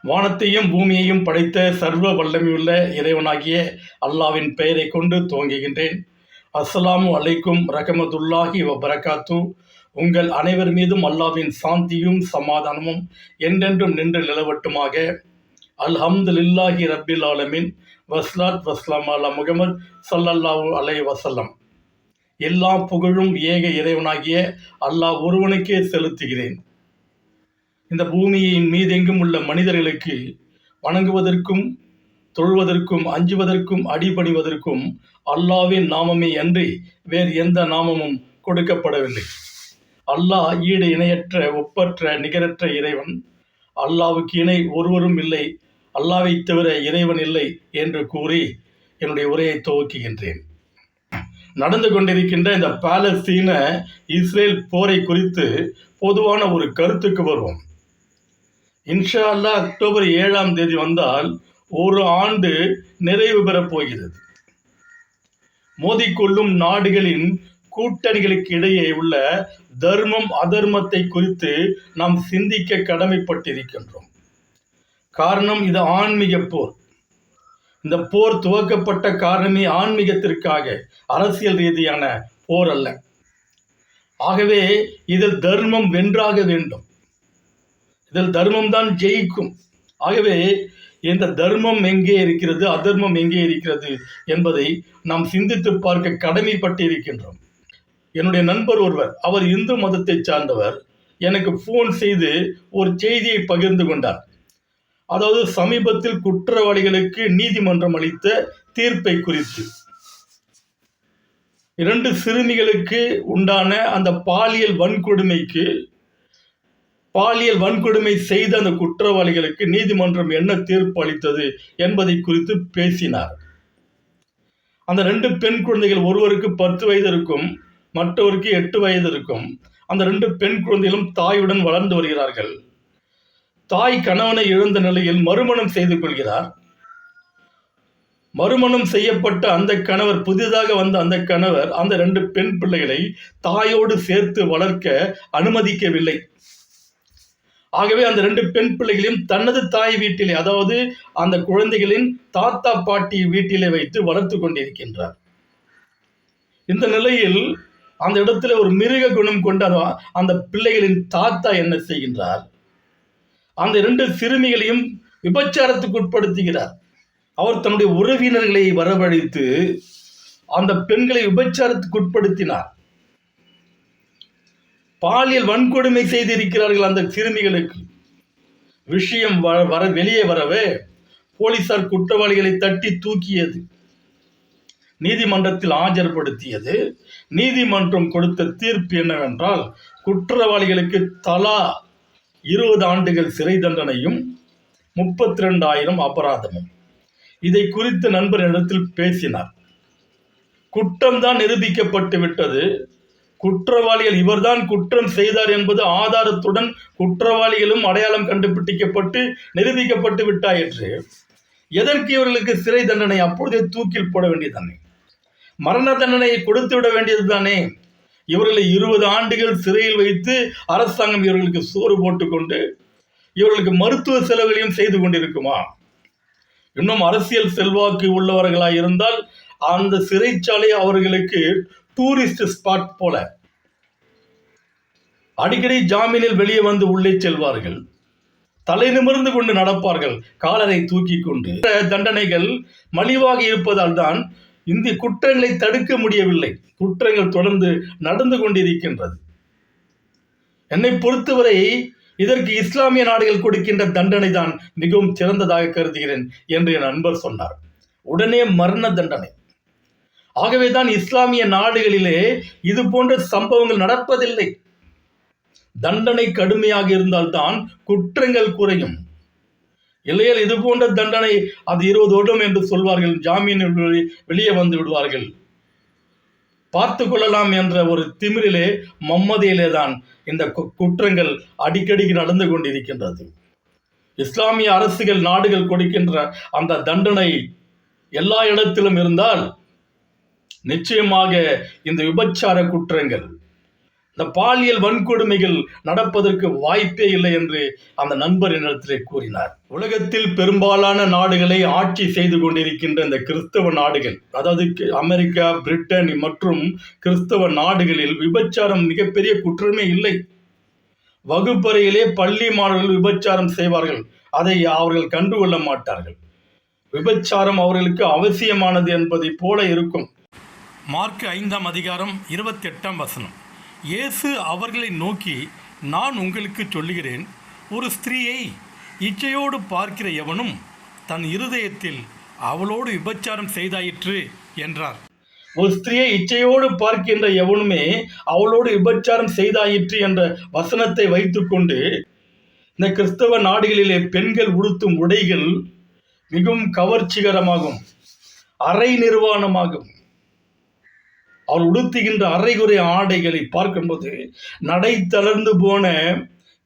வானத்தையும் பூமியையும் படைத்த சர்வ வல்லமையுள்ள இறைவனாகிய அல்லாவின் பெயரை கொண்டு துவங்குகின்றேன். அஸ்ஸலாமு அலைக்கும் ரஹமத்துல்லாஹி வபரகாத்து. உங்கள் அனைவர் மீதும் அல்லாவின் சாந்தியும் சமாதானமும் என்றென்றும் நின்று நிலவட்டுமாக. அல்ஹம்துலில்லாஹி ரப்பில் ஆலமீன். வஸ்லாத் வஸ்லாம் அலா முகமது ஸல்லல்லாஹு அலைஹி வஸல்லம். எல்லா புகழும் ஏக இறைவனாகிய அல்லாஹ் ஒருவனுக்கே செலுத்துகிறேன். இந்த பூமியின் மீதெங்கும் உள்ள மனிதர்களுக்கு வணங்குவதற்கும் தொழுவதற்கும் அஞ்சுவதற்கும் அடிபணிவதற்கும் அல்லாவின் நாமமே அன்றி வேறு எந்த நாமமும் கொடுக்கப்படவில்லை. அல்லாஹ் ஈடு இணையற்ற ஒப்பற்ற நிகரற்ற இறைவன். அல்லாவுக்கு இணை ஒருவரும் இல்லை, அல்லாவை தவிர இறைவன் இல்லை என்று கூறி என்னுடைய உரையை துவக்குகின்றேன். நடந்து கொண்டிருக்கின்ற இந்த பாலஸ்தீன இஸ்ரேல் போரை குறித்து பொதுவான ஒரு கருத்துக்கு வருவோம். இன்ஷா அல்லாஹ் அக்டோபர் 7ஆம் தேதி வந்தால் ஒரு ஆண்டு நிறைவு பெறப் போகிறது. மோதிக்கொள்ளும் நாடுகளின் கூட்டணிகளுக்கு இடையே உள்ள தர்மம் அதர்மத்தை குறித்து நாம் சிந்திக்க கடமைப்பட்டிருக்கின்றோம். காரணம், இது ஆன்மீக போர். இந்த போர் துவக்கப்பட்ட காரணமே ஆன்மீகத்திற்காக, அரசியல் ரீதியான போர் அல்ல. ஆகவே இதில் தர்மம் வென்றாக வேண்டும். இதில் தர்மம் தான் ஜெயிக்கும். ஆகவே இந்த தர்மம் எங்கே இருக்கிறது, அதர்மம் எங்கே இருக்கிறது என்பதை நாம் சிந்தித்து பார்க்க கடமைப்பட்டிருக்கின்றோம். என்னுடைய நண்பர் ஒருவர், அவர் இந்து மதத்தை சார்ந்தவர், எனக்கு ஃபோன் செய்து ஒரு செய்தியை பகிர்ந்து கொண்டார். அதாவது சமீபத்தில் குற்றவாளிகளுக்கு நீதிமன்றம் அளித்த தீர்ப்பை குறித்து. 2 சிறுமிகளுக்கு உண்டான அந்த பாலியல் வன்கொடுமை செய்த அந்த குற்றவாளிகளுக்கு நீதிமன்றம் என்ன தீர்ப்பு அளித்தது என்பதை குறித்து பேசினார். அந்த 2 பெண் குழந்தைகள், ஒருவருக்கு 10 வயது இருக்கும், மற்றவருக்கு 8 வயது இருக்கும். அந்த 2 பெண் குழந்தைகளும் தாயுடன் வளர்ந்து வருகிறார்கள். தாய் கணவனை இழந்த நிலையில் மறுமணம் செய்து கொள்கிறார். மறுமணம் செய்யப்பட்ட அந்த கணவர், புதிதாக வந்த அந்த கணவர் அந்த 2 பெண் பிள்ளைகளை தாயோடு சேர்த்து வளர்க்க அனுமதிக்கவில்லை. ஆகவே அந்த 2 பெண் பிள்ளைகளையும் தனது தாய் வீட்டிலே, அதாவது அந்த குழந்தைகளின் தாத்தா பாட்டி வீட்டிலே வைத்து வளர்த்து கொண்டிருக்கின்றார். இந்த நிலையில் அந்த இடத்துல ஒரு மிருக குணம் கொண்ட அந்த பிள்ளைகளின் தாத்தா என்ன செய்கின்றார், அந்த 2 சிறுமிகளையும் விபச்சாரத்துக்கு உட்படுத்துகிறார். அவர் தன்னுடைய உறவினர்களை வரவழைத்து அந்த பெண்களை விபச்சாரத்துக்கு உட்படுத்தினார். பாலியல் வன்கொடுமை செய்திருக்கிறார்கள் அந்த சிறுமிகளுக்கு. விஷயம் வெளியே வரவே போலீசார் குற்றவாளிகளை தட்டி தூக்கியது, நீதிமன்றத்தில் ஆஜர்படுத்தியது. நீதிமன்றம் கொடுத்த தீர்ப்பு என்னவென்றால், குற்றவாளிகளுக்கு தலா 20 ஆண்டுகள் சிறை தண்டனையும் 32,000 அபராதமும். இதை குறித்து நண்பரிடத்தில் பேசினார். குற்றம்தான் நிரூபிக்கப்பட்டு விட்டது. குற்றவாளிகள் இவர்தான் குற்றம் செய்தார் என்பது ஆதாரத்துடன் குற்றவாளிகளும் அடையாளம் கண்டுபிடிக்கப்பட்டு நிரூபிக்கப்பட்டு விட்டாயிற்று. எதற்கு இவர்களுக்கு சிறை தண்டனை? அப்பொழுதே தூக்கில் போட வேண்டியதுதானே, மரண தண்டனையை கொடுத்து விட வேண்டியது தானே. இவர்களை 20 ஆண்டுகள் சிறையில் வைத்து அரசாங்கம் இவர்களுக்கு சோறு போட்டுக்கொண்டு இவர்களுக்கு மருத்துவ செலவுகளையும் செய்து கொண்டிருக்குமா? இன்னும் அரசியல் செல்வாக்கு உள்ளவர்களாக இருந்தால் அந்த சிறைச்சாலை அவர்களுக்கு டூரிஸ்ட் ஸ்பாட் போல அடிக்கடி ஜாமீனில் வெளியே வந்து உள்ளே செல்வார்கள், தலை நிமிர்ந்து கொண்டு நடப்பார்கள், காலரை தூக்கி கொண்டு. தண்டனைகள் மலிவாக இருப்பதால் தான் இந்த குற்றங்களை தடுக்க முடியவில்லை. குற்றங்கள் தொடர்ந்து நடந்து கொண்டிருக்கின்றது. என்னை பொறுத்தவரை இதற்கு இஸ்லாமிய நாடுகள் கொடுக்கின்ற தண்டனை தான் மிகவும் சிறந்ததாக கருதுகிறேன் என்று என் நண்பர் சொன்னார். உடனே மரண தண்டனை. ஆகவேதான் இஸ்லாமிய நாடுகளிலே இது போன்ற சம்பவங்கள் நடப்பதில்லை. தண்டனை கடுமையாக இருந்தால்தான் குற்றங்கள் குறையும். இல்லையால் இது போன்ற தண்டனை அது 20 வருடம் என்று சொல்வார்கள், ஜாமீனில் வெளியே வந்து விடுவார்கள். பார்த்து கொள்ளலாம் என்ற ஒரு திமிரிலே, மம்மதியிலே தான் இந்த குற்றங்கள் அடிக்கடி நடந்து கொண்டிருக்கின்றது. இஸ்லாமிய அரசுகள் நாடுகள் கொடுக்கின்ற அந்த தண்டனை எல்லா இடத்திலும் இருந்தால் நிச்சயமாக இந்த விபச்சார குற்றங்கள், இந்த பாலியல் வன்கொடுமைகள் நடப்பதற்கு வாய்ப்பே இல்லை என்று அந்த நண்பர் என்னிடத்திலே கூறினார். உலகத்தில் பெரும்பாலான நாடுகளை ஆட்சி செய்து கொண்டிருக்கின்ற இந்த கிறிஸ்தவ நாடுகள், அதாவது அமெரிக்கா, பிரிட்டன் மற்றும் கிறிஸ்தவ நாடுகளில் விபச்சாரம் மிகப்பெரிய குற்றமே இல்லை. வகுப்பறையிலே பள்ளி மாணவர்கள் விபச்சாரம் செய்வார்கள், அதை அவர்கள் கண்டுகொள்ள மாட்டார்கள். விபச்சாரம் அவர்களுக்கு அவசியமானது என்பதை போல இருக்கும். மார்க் 5ஆம் அதிகாரம் 28ஆம் வசனம். இயேசு அவர்களை நோக்கி, நான் உங்களுக்கு சொல்லுகிறேன், ஒரு ஸ்திரீயை இச்சையோடு பார்க்கிற எவனும் தன் இருதயத்தில் அவளோடு விபச்சாரம் செய்தாயிற்று என்றார். ஒரு ஸ்திரீயை இச்சையோடு பார்க்கின்ற எவனுமே அவளோடு விபச்சாரம் செய்தாயிற்று என்ற வசனத்தை வைத்துக்கொண்டு இந்த கிறிஸ்தவ நாடுகளிலே பெண்கள் உடுத்தும் உடைகள் மிகவும் கவர்ச்சிகரமாகும், அரை நிர்வாணமாகும். அவர் உடுத்துகின்ற அரைகுறை ஆடைகளை பார்க்கும்போது நடை தளர்ந்து போன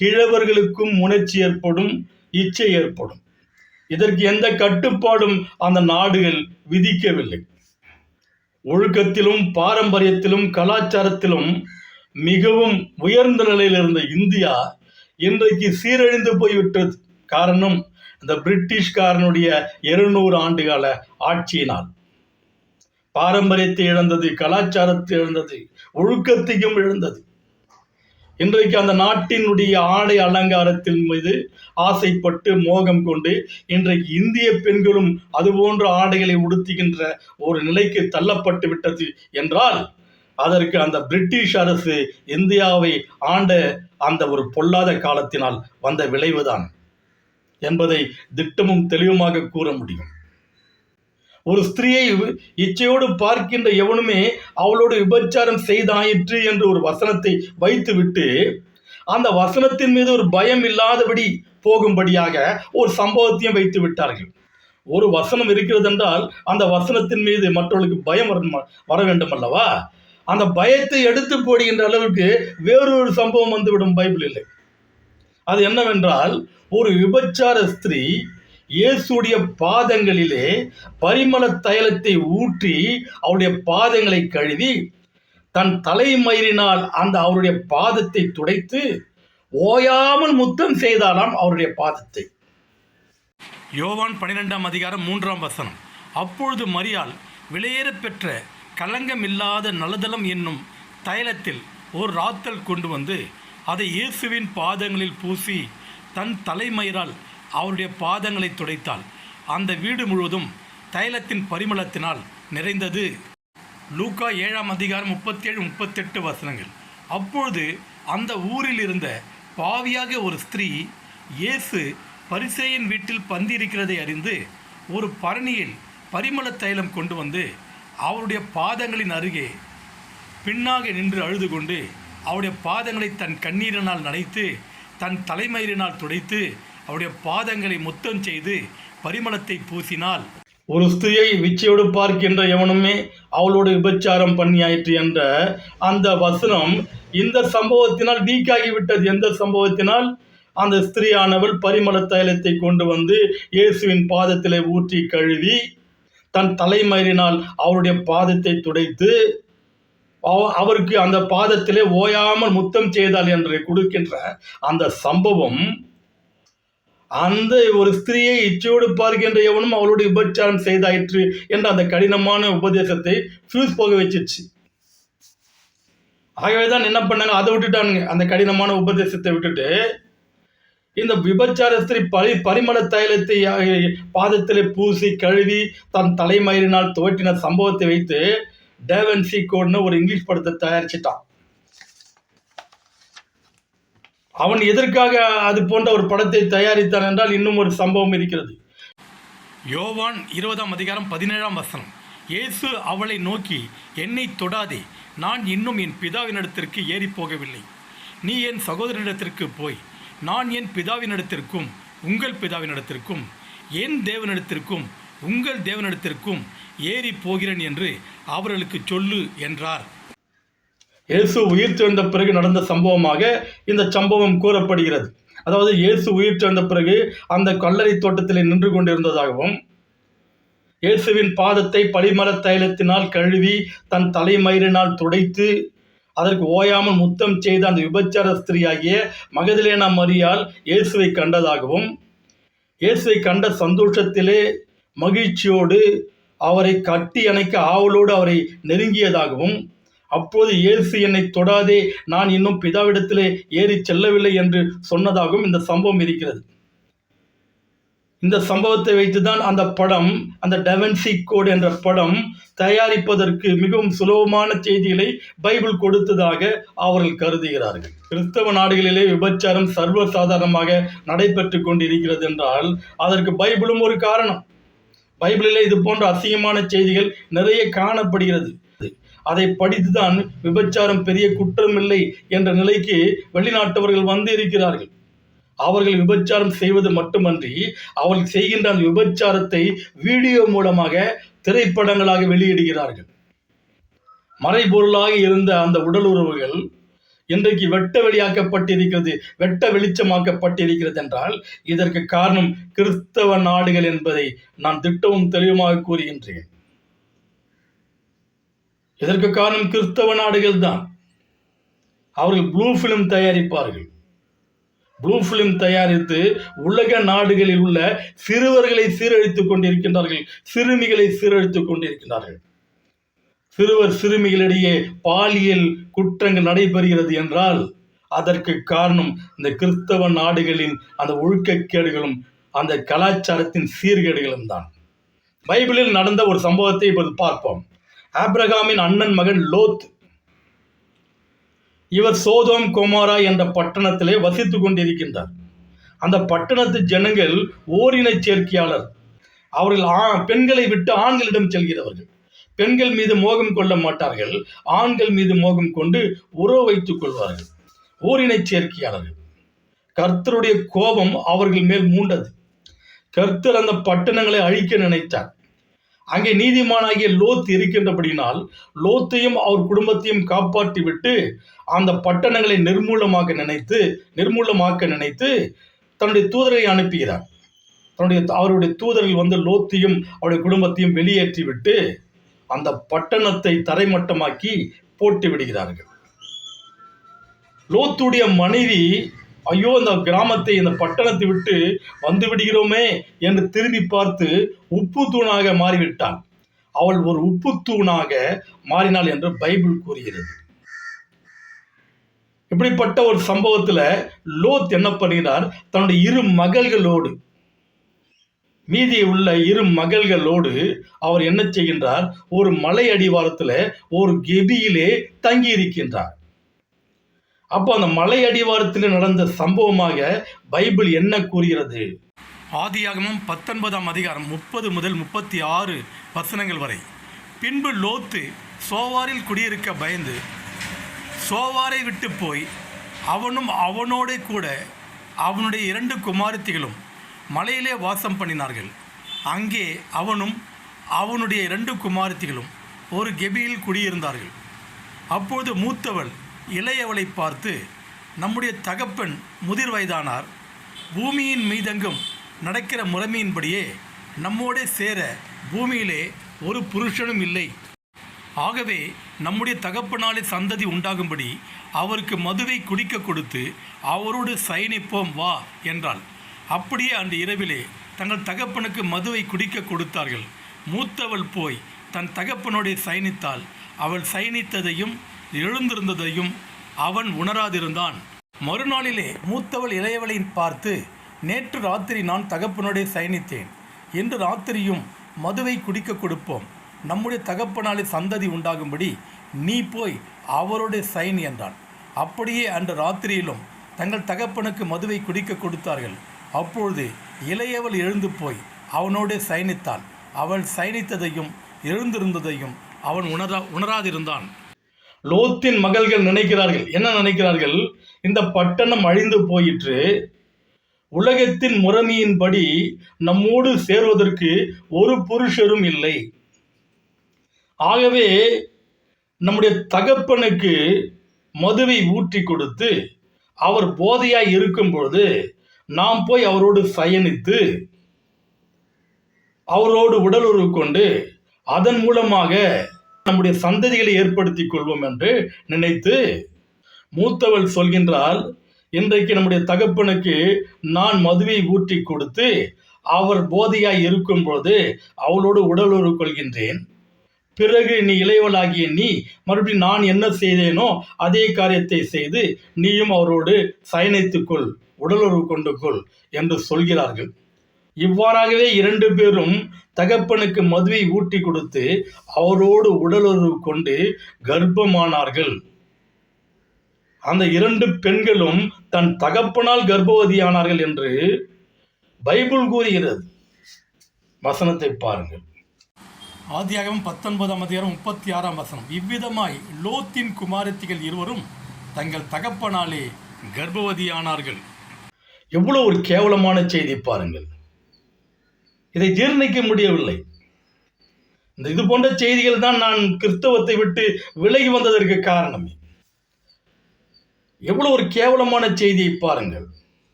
கிழவர்களுக்கும் உணர்ச்சி ஏற்படும், இச்சை ஏற்படும். இதற்கு எந்த கட்டுப்பாடும் அந்த நாடுகள் விதிக்கவில்லை. ஒழுக்கத்திலும் பாரம்பரியத்திலும் கலாச்சாரத்திலும் மிகவும் உயர்ந்த நிலையில் இருந்த இந்தியா இன்றைக்கு சீரழிந்து போய்விட்டது. காரணம், இந்த பிரிட்டிஷ்காரனுடைய 200 ஆண்டுகால ஆட்சியினால். பாரம்பரியத்தை இழந்தது, கலாச்சாரத்தை இழந்தது, ஒழுக்கத்தையும் இழந்தது. இன்றைக்கு அந்த நாட்டினுடைய ஆடை அலங்காரத்தின் மீது ஆசைப்பட்டு மோகம் கொண்டு இன்றைக்கு இந்திய பெண்களும் அதுபோன்ற ஆடைகளை உடுத்துகின்ற ஒரு நிலைக்கு தள்ளப்பட்டு விட்டது என்றால் அதற்கு அந்த பிரிட்டிஷ் அரசு இந்தியாவை ஆண்ட அந்த ஒரு பொல்லாத காலத்தினால் வந்த விளைவுதான் என்பதை திட்டமும் தெளிவுமாக கூற முடியும். ஒரு ஸ்திரீயை இச்சையோடு பார்க்கின்ற எவனுமே அவளோடு விபச்சாரம் செய்தாயிற்று என்று ஒரு வசனத்தை வைத்துவிட்டு அந்த வசனத்தின் மீது ஒரு பயம் இல்லாதபடி போகும்படியாக ஒரு சம்பவத்தையும் வைத்து விட்டார்கள். ஒரு வசனம் இருக்கிறது என்றால் அந்த வசனத்தின் மீது மற்றவர்களுக்கு பயம் வர வேண்டும் அல்லவா? அந்த பயத்தை எடுத்து போடுகின்ற அளவுக்கு வேறொரு சம்பவம் வந்துவிடும் பைபிளில். அது என்னவென்றால், ஒரு விபச்சார ஸ்திரீ இயேசுடைய பாதங்களிலே பரிமள தைலத்தை ஊற்றி அவருடைய பாதங்களை கழுவி தன் தலைமயிரினால் அந்த அவருடைய பாதத்தை துடைத்து ஓயாமல் முத்தம் செய்தாலாம் அவருடைய பாதத்தை. யோவான் 12ஆம் அதிகாரம் 3ஆம் வசனம். அப்பொழுது மரியாள் விலையேற பெற்ற கலங்கமில்லாத நலதலம் என்னும் தைலத்தில் ஒரு ராத்தல் கொண்டு வந்து அதை இயேசுவின் பாதங்களில் பூசி தன் தலைமயிரால் அவருடைய பாதங்களை துடைத்தாள். அந்த வீடு முழுவதும் தைலத்தின் பரிமளத்தினால் நிறைந்தது. லூக்கா 7ஆம் அதிகாரம் 37-38 வசனங்கள். அப்பொழுது அந்த ஊரில் இருந்த பாவியாக ஒரு ஸ்திரீ இயேசு பரிசேயன் வீட்டில் பந்தியிருக்கிறதை அறிந்து ஒரு பரணியில் பரிமள தைலம் கொண்டு வந்து அவருடைய பாதங்களின் அருகே பின்னாக நின்று அழுது கொண்டு அவருடைய பாதங்களை தன் கண்ணீரினால் நனைத்து தன் தலைமயிரினால் துடைத்து அவருடைய பாதங்களை முத்தம் செய்து பரிமளத்தை பூசினாள். ஒரு ஸ்திரியை விச்சையோடு பார்க்கின்ற எவனுமே அவளோடு விபச்சாரம் பண்ணியாயிற்று என்ற அந்த வசனம் இந்த சம்பவத்தினால் வீக்காகிவிட்டது. எந்த சம்பவத்தினால்? அந்த ஸ்திரீயானவள் பரிமள தைலத்தை கொண்டு வந்து இயேசுவின் பாதத்திலே ஊற்றி கழுவி தன் தலைமயிரினால் அவருடைய பாதத்தை துடைத்து அவருக்கு அந்த பாதத்திலே ஓயாமல் முத்தம் செய்தாள் என்று கொடுக்கின்ற அந்த சம்பவம் அந்த ஒரு ஸ்திரீயை இச்சையோடு பார்க்கின்ற எவனும் அவளோடு விபச்சாரம் செய்தாயிற்று என்ற அந்த கடினமான உபதேசத்தை ஃபியூஸ் போக வச்சிருச்சு. ஆகவே தான் என்ன பண்ணாங்க, அதை விட்டுட்டானுங்க. அந்த கடினமான உபதேசத்தை விட்டுட்டு இந்த விபச்சார ஸ்திரீ பரிமள தைலத்தை பாதத்திலே பூசி கழுவி தன் தலைமயிரினால் துவட்டின சம்பவத்தை வைத்து டேவன்சி கோட்னு ஒரு இங்கிலீஷ் படத்தை தயாரிச்சிட்டான். அவன் எதற்காக அது போன்ற ஒரு படத்தை தயாரித்தான் என்றால் இன்னும் ஒரு சம்பவம் இருக்கிறது. யோவான் 20ஆம் அதிகாரம் 17ஆம் வசனம். இயேசு அவளை நோக்கி, என்னை தொடாதே, நான் இன்னும் என் பிதாவினிடத்திற்கு ஏறி போகவில்லை. நீ என் சகோதரனிடத்திற்கு போய் நான் என் பிதாவினிடத்திற்கும் உங்கள் பிதாவினிடத்திற்கும் என் தேவனிடத்திற்கும் உங்கள் தேவனிடத்திற்கும் ஏறி போகிறேன் என்று அவர்களுக்கு சொல்லு என்றார். இயேசு உயிர் தெழுந்த பிறகு நடந்த சம்பவமாக இந்த சம்பவம் கூறப்படுகிறது. அதாவது இயேசு உயிர் தெழுந்த பிறகு அந்த கல்லறை தோட்டத்தில் நின்று கொண்டிருந்ததாகவும் இயேசுவின் பாதத்தை பரிமள தைலத்தினால் கழுவி தன் தலைமயிரினால் துடைத்து அதற்கு ஓயாமல் முத்தம் செய்த அந்த விபச்சார ஸ்திரீயாகிய மகதலேனா மரியாள் இயேசுவை கண்டதாகவும், இயேசுவை கண்ட சந்தோஷத்திலே மகிழ்ச்சியோடு அவரை கட்டி அணைக்க ஆவலோடு அவரை நெருங்கியதாகவும், அப்போது இயேசு என்னை தொடாதே, நான் இன்னும் பிதாவிடத்திலே ஏறி செல்லவில்லை என்று சொன்னதாகவும் இந்த சம்பவம் இருக்கிறது. இந்த சம்பவத்தை வைத்துதான் அந்த படம், அந்த டெவன்சி கோட் என்ற படம் தயாரிப்பதற்கு மிகவும் சுலபமான செய்திகளை பைபிள் கொடுத்ததாக அவர்கள் கருதுகிறார்கள். கிறிஸ்தவ நாடுகளிலே விபச்சாரம் சர்வசாதாரணமாக நடைபெற்று கொண்டிருக்கிறது என்றால் அதற்கு பைபிளும் ஒரு காரணம். பைபிளிலே இது போன்ற அசிங்கமான செய்திகள் நிறைய காணப்படுகிறது. அதை படித்துதான் விபச்சாரம் பெரிய குற்றம் இல்லை என்ற நிலைக்கு வெளிநாட்டவர்கள் வந்து இருக்கிறார்கள். அவர்கள் விபச்சாரம் செய்வது மட்டுமன்றி அவர்கள் செய்கின்ற அந்த விபச்சாரத்தை வீடியோ மூலமாக திரைப்படங்களாக வெளியிடுகிறார்கள். மறைபொருளாக இருந்த அந்த உடல் உறவுகள் இன்றைக்கு வெட்ட வெளியாக்கப்பட்டிருக்கிறது, வெட்ட வெளிச்சமாக்கப்பட்டிருக்கிறது என்றால் இதற்கு காரணம் கிறிஸ்தவ நாடுகள் என்பதை நான் திட்டமும் தெளிவுமாக கூறுகின்றேன். இதற்கு காரணம் கிறிஸ்தவ நாடுகள் தான். அவர்கள் ப்ளூ ஃபிலிம் தயாரிப்பார்கள். ப்ளூ ஃபிலிம் தயாரித்து உலக நாடுகளில் உள்ள சிறுவர்களை சீரழித்துக் கொண்டிருக்கின்றார்கள், சிறுமிகளை சீரழித்துக் கொண்டிருக்கின்றார்கள். சிறுவர் சிறுமிகளிடையே பாலியல் குற்றங்கள் நடைபெறுகிறது என்றால் அதற்கு காரணம் இந்த கிறிஸ்தவ நாடுகளின் அந்த ஒழுக்கக்கேடுகளும் அந்த கலாச்சாரத்தின் சீர்கேடுகளும் தான். பைபிளில் நடந்த ஒரு சம்பவத்தை இப்போது பார்ப்போம். ஆபிரகாமின் அண்ணன் மகன் லோத், இவர் சோதோம் கொமோரா என்ற பட்டணத்திலே வசித்துக் கொண்டிருக்கின்றார். அந்த பட்டணத்து ஜனங்கள் ஓரின சேர்க்கையாளர். அவர்கள் பெண்களை விட்டு ஆண்களிடம் செல்கிறவர்கள். பெண்கள் மீது மோகம் கொள்ள மாட்டார்கள், ஆண்கள் மீது மோகம் கொண்டு உறவு வைத்துக் கொள்வார்கள். ஓரினை சேர்க்கையாளர்கள். கர்த்தருடைய கோபம் அவர்கள் மேல் மூண்டது. கர்த்தர் அந்த பட்டணங்களை அழிக்க நினைத்தார். அங்கே நீதிமானாகிய லோத் இருக்கின்றபடினால் லோத்தையும் அவர் குடும்பத்தையும் காப்பாற்றி விட்டு அந்த பட்டணங்களை நிர்மூலமாக்க நினைத்து தன்னுடைய தூதரை அனுப்புகிறார். அவருடைய தூதர்கள் வந்து லோத்தையும் அவருடைய குடும்பத்தையும் வெளியேற்றிவிட்டு அந்த பட்டணத்தை தரைமட்டமாக்கி போட்டு விடுகிறார்கள். லோத்துடைய மனைவி, ஐயோ இந்த கிராமத்தை, இந்த பட்டணத்தை விட்டு வந்து விடுகிறோமே என்று திரும்பி பார்த்து உப்பு தூணாக மாறிவிட்டாள். அவள் ஒரு உப்பு தூணாக மாறினாள் என்று பைபிள் கூறுகிறது. இப்படிப்பட்ட ஒரு சம்பவத்துல லோத் என்ன பண்ணுகிறார், தன்னுடைய மீதி உள்ள 2 மகள்களோடு அவர் என்ன செய்கின்றார், ஒரு மலை அடிவாரத்தில் ஒரு கெபியிலே தங்கி இருக்கின்றார். அப்போ அந்த மலை அடிவாரத்தில் நடந்த சம்பவமாக பைபிள் என்ன கூறுகிறது? ஆதியாகமம் 19ஆம் அதிகாரம் 30 முதல் 36 வசனங்கள் வரை. பின்பு லோத்து சோவாரில் குடியிருக்க பயந்து சோவாரை விட்டு போய் அவனும் அவனோட கூட அவனுடைய 2 குமாரத்திகளும் மலையிலே வாசம் பண்ணினார்கள். அங்கே அவனும் அவனுடைய 2 குமாரத்திகளும் ஒரு கெபியில் குடியிருந்தார்கள். அப்போது மூத்தவள் இளையவளை பார்த்து, நம்முடைய தகப்பன் முதிர் வயதானார், பூமியின் மீதெங்கும் நடக்கிற முறைமையின்படியே நம்மோடே சேர பூமியிலே ஒரு புருஷனும் இல்லை. ஆகவே நம்முடைய தகப்பனாலே சந்ததி உண்டாகும்படி அவருக்கு மதுவை குடிக்க கொடுத்து அவரோடு சயனிப்போம் வா என்றாள். அப்படியே அன்று இரவிலே தங்கள் தகப்பனுக்கு மதுவை குடிக்க கொடுத்தார்கள். மூத்தவள் போய் தன் தகப்பனோடு சயனித்தாள். அவள் சயனித்ததையும் எழுந்திருந்ததையும் அவன் உணராதிருந்தான். மறுநாளிலே மூத்தவள் இளையவளை பார்த்து, நேற்று ராத்திரி நான் தகப்பனோடே சயனித்தேன், இன்று ராத்திரியும் மதுவை குடிக்க கொடுப்போம், நம்முடைய தகப்பனாலே சந்ததி உண்டாகும்படி நீ போய் அவரோட சயனி என்றான். அப்படியே அன்று ராத்திரியிலும் தங்கள் தகப்பனுக்கு மதுவை குடிக்க கொடுத்தார்கள். அப்பொழுது இளையவள் எழுந்து போய் அவனோடு சயனித்தான். அவள் சயனித்ததையும் எழுந்திருந்ததையும் அவன் உணராதிருந்தான். லோத்தின் மகள்கள் என்ன நினைக்கிறார்கள்? இந்த பட்டணம் அழிந்து போயிற்று, உலகத்தின் முறைமையின்படி நம்மோடு சேர்வதற்கு ஒரு புருஷரும் இல்லை. ஆகவே நம்முடைய தகப்பனுக்கு மதுவை ஊற்றி கொடுத்து அவர் போதையாய் இருக்கும் பொழுது நாம் போய் அவரோடு சயனித்து அவரோடு உடலுறவு கொண்டு அதன் மூலமாக நம்முடைய சந்ததிகளை ஏற்படுத்திக் கொள்வோம் என்று நினைத்து மூத்தவள் சொல்கின்றால், இன்றைக்கு நம்முடைய தகப்பனுக்கு நான் மதுவை ஊற்றி கொடுத்து அவர் போதையாய் இருக்கும்போது அவளோடு உடலுறவு கொள்கின்றேன். பிறகு நீ இளையவளாகிய நீ மறுபடியும் நான் என்ன செய்தேனோ அதே காரியத்தை செய்து நீயும் அவரோடு சயனித்துக்கொள், உடலுறவு கொண்டு கொள் என்று சொல்கிறார்கள். இவ்வாறாகவே 2 பேரும் தகப்பனுக்கு மதுவை ஊட்டி கொடுத்து அவரோடு உடலுறவு கொண்டு கர்ப்பமானார்கள். அந்த 2 பெண்களும் தன் தகப்பனால் கர்ப்பவதியானார்கள் என்று பைபிள் கூறுகிறது. வசனத்தை பாருங்கள். ஆதியாகமம் 19:36 இவ்விதமாய் லோத்தின் குமாரத்திகள் இருவரும் தங்கள் தகப்பனாலே கர்ப்பவதியானார்கள். எவ்வளவு ஒரு கேவலமான செய்தி பாருங்கள். இதை ஜீர்ணிக்க முடியவில்லை. இது போன்ற செய்திகள் தான் நான் கிறிஸ்தவத்தை விட்டு விலகி வந்ததற்கு காரணமே. எவ்வளவு ஒரு கேவலமான செய்தியை பாருங்கள்.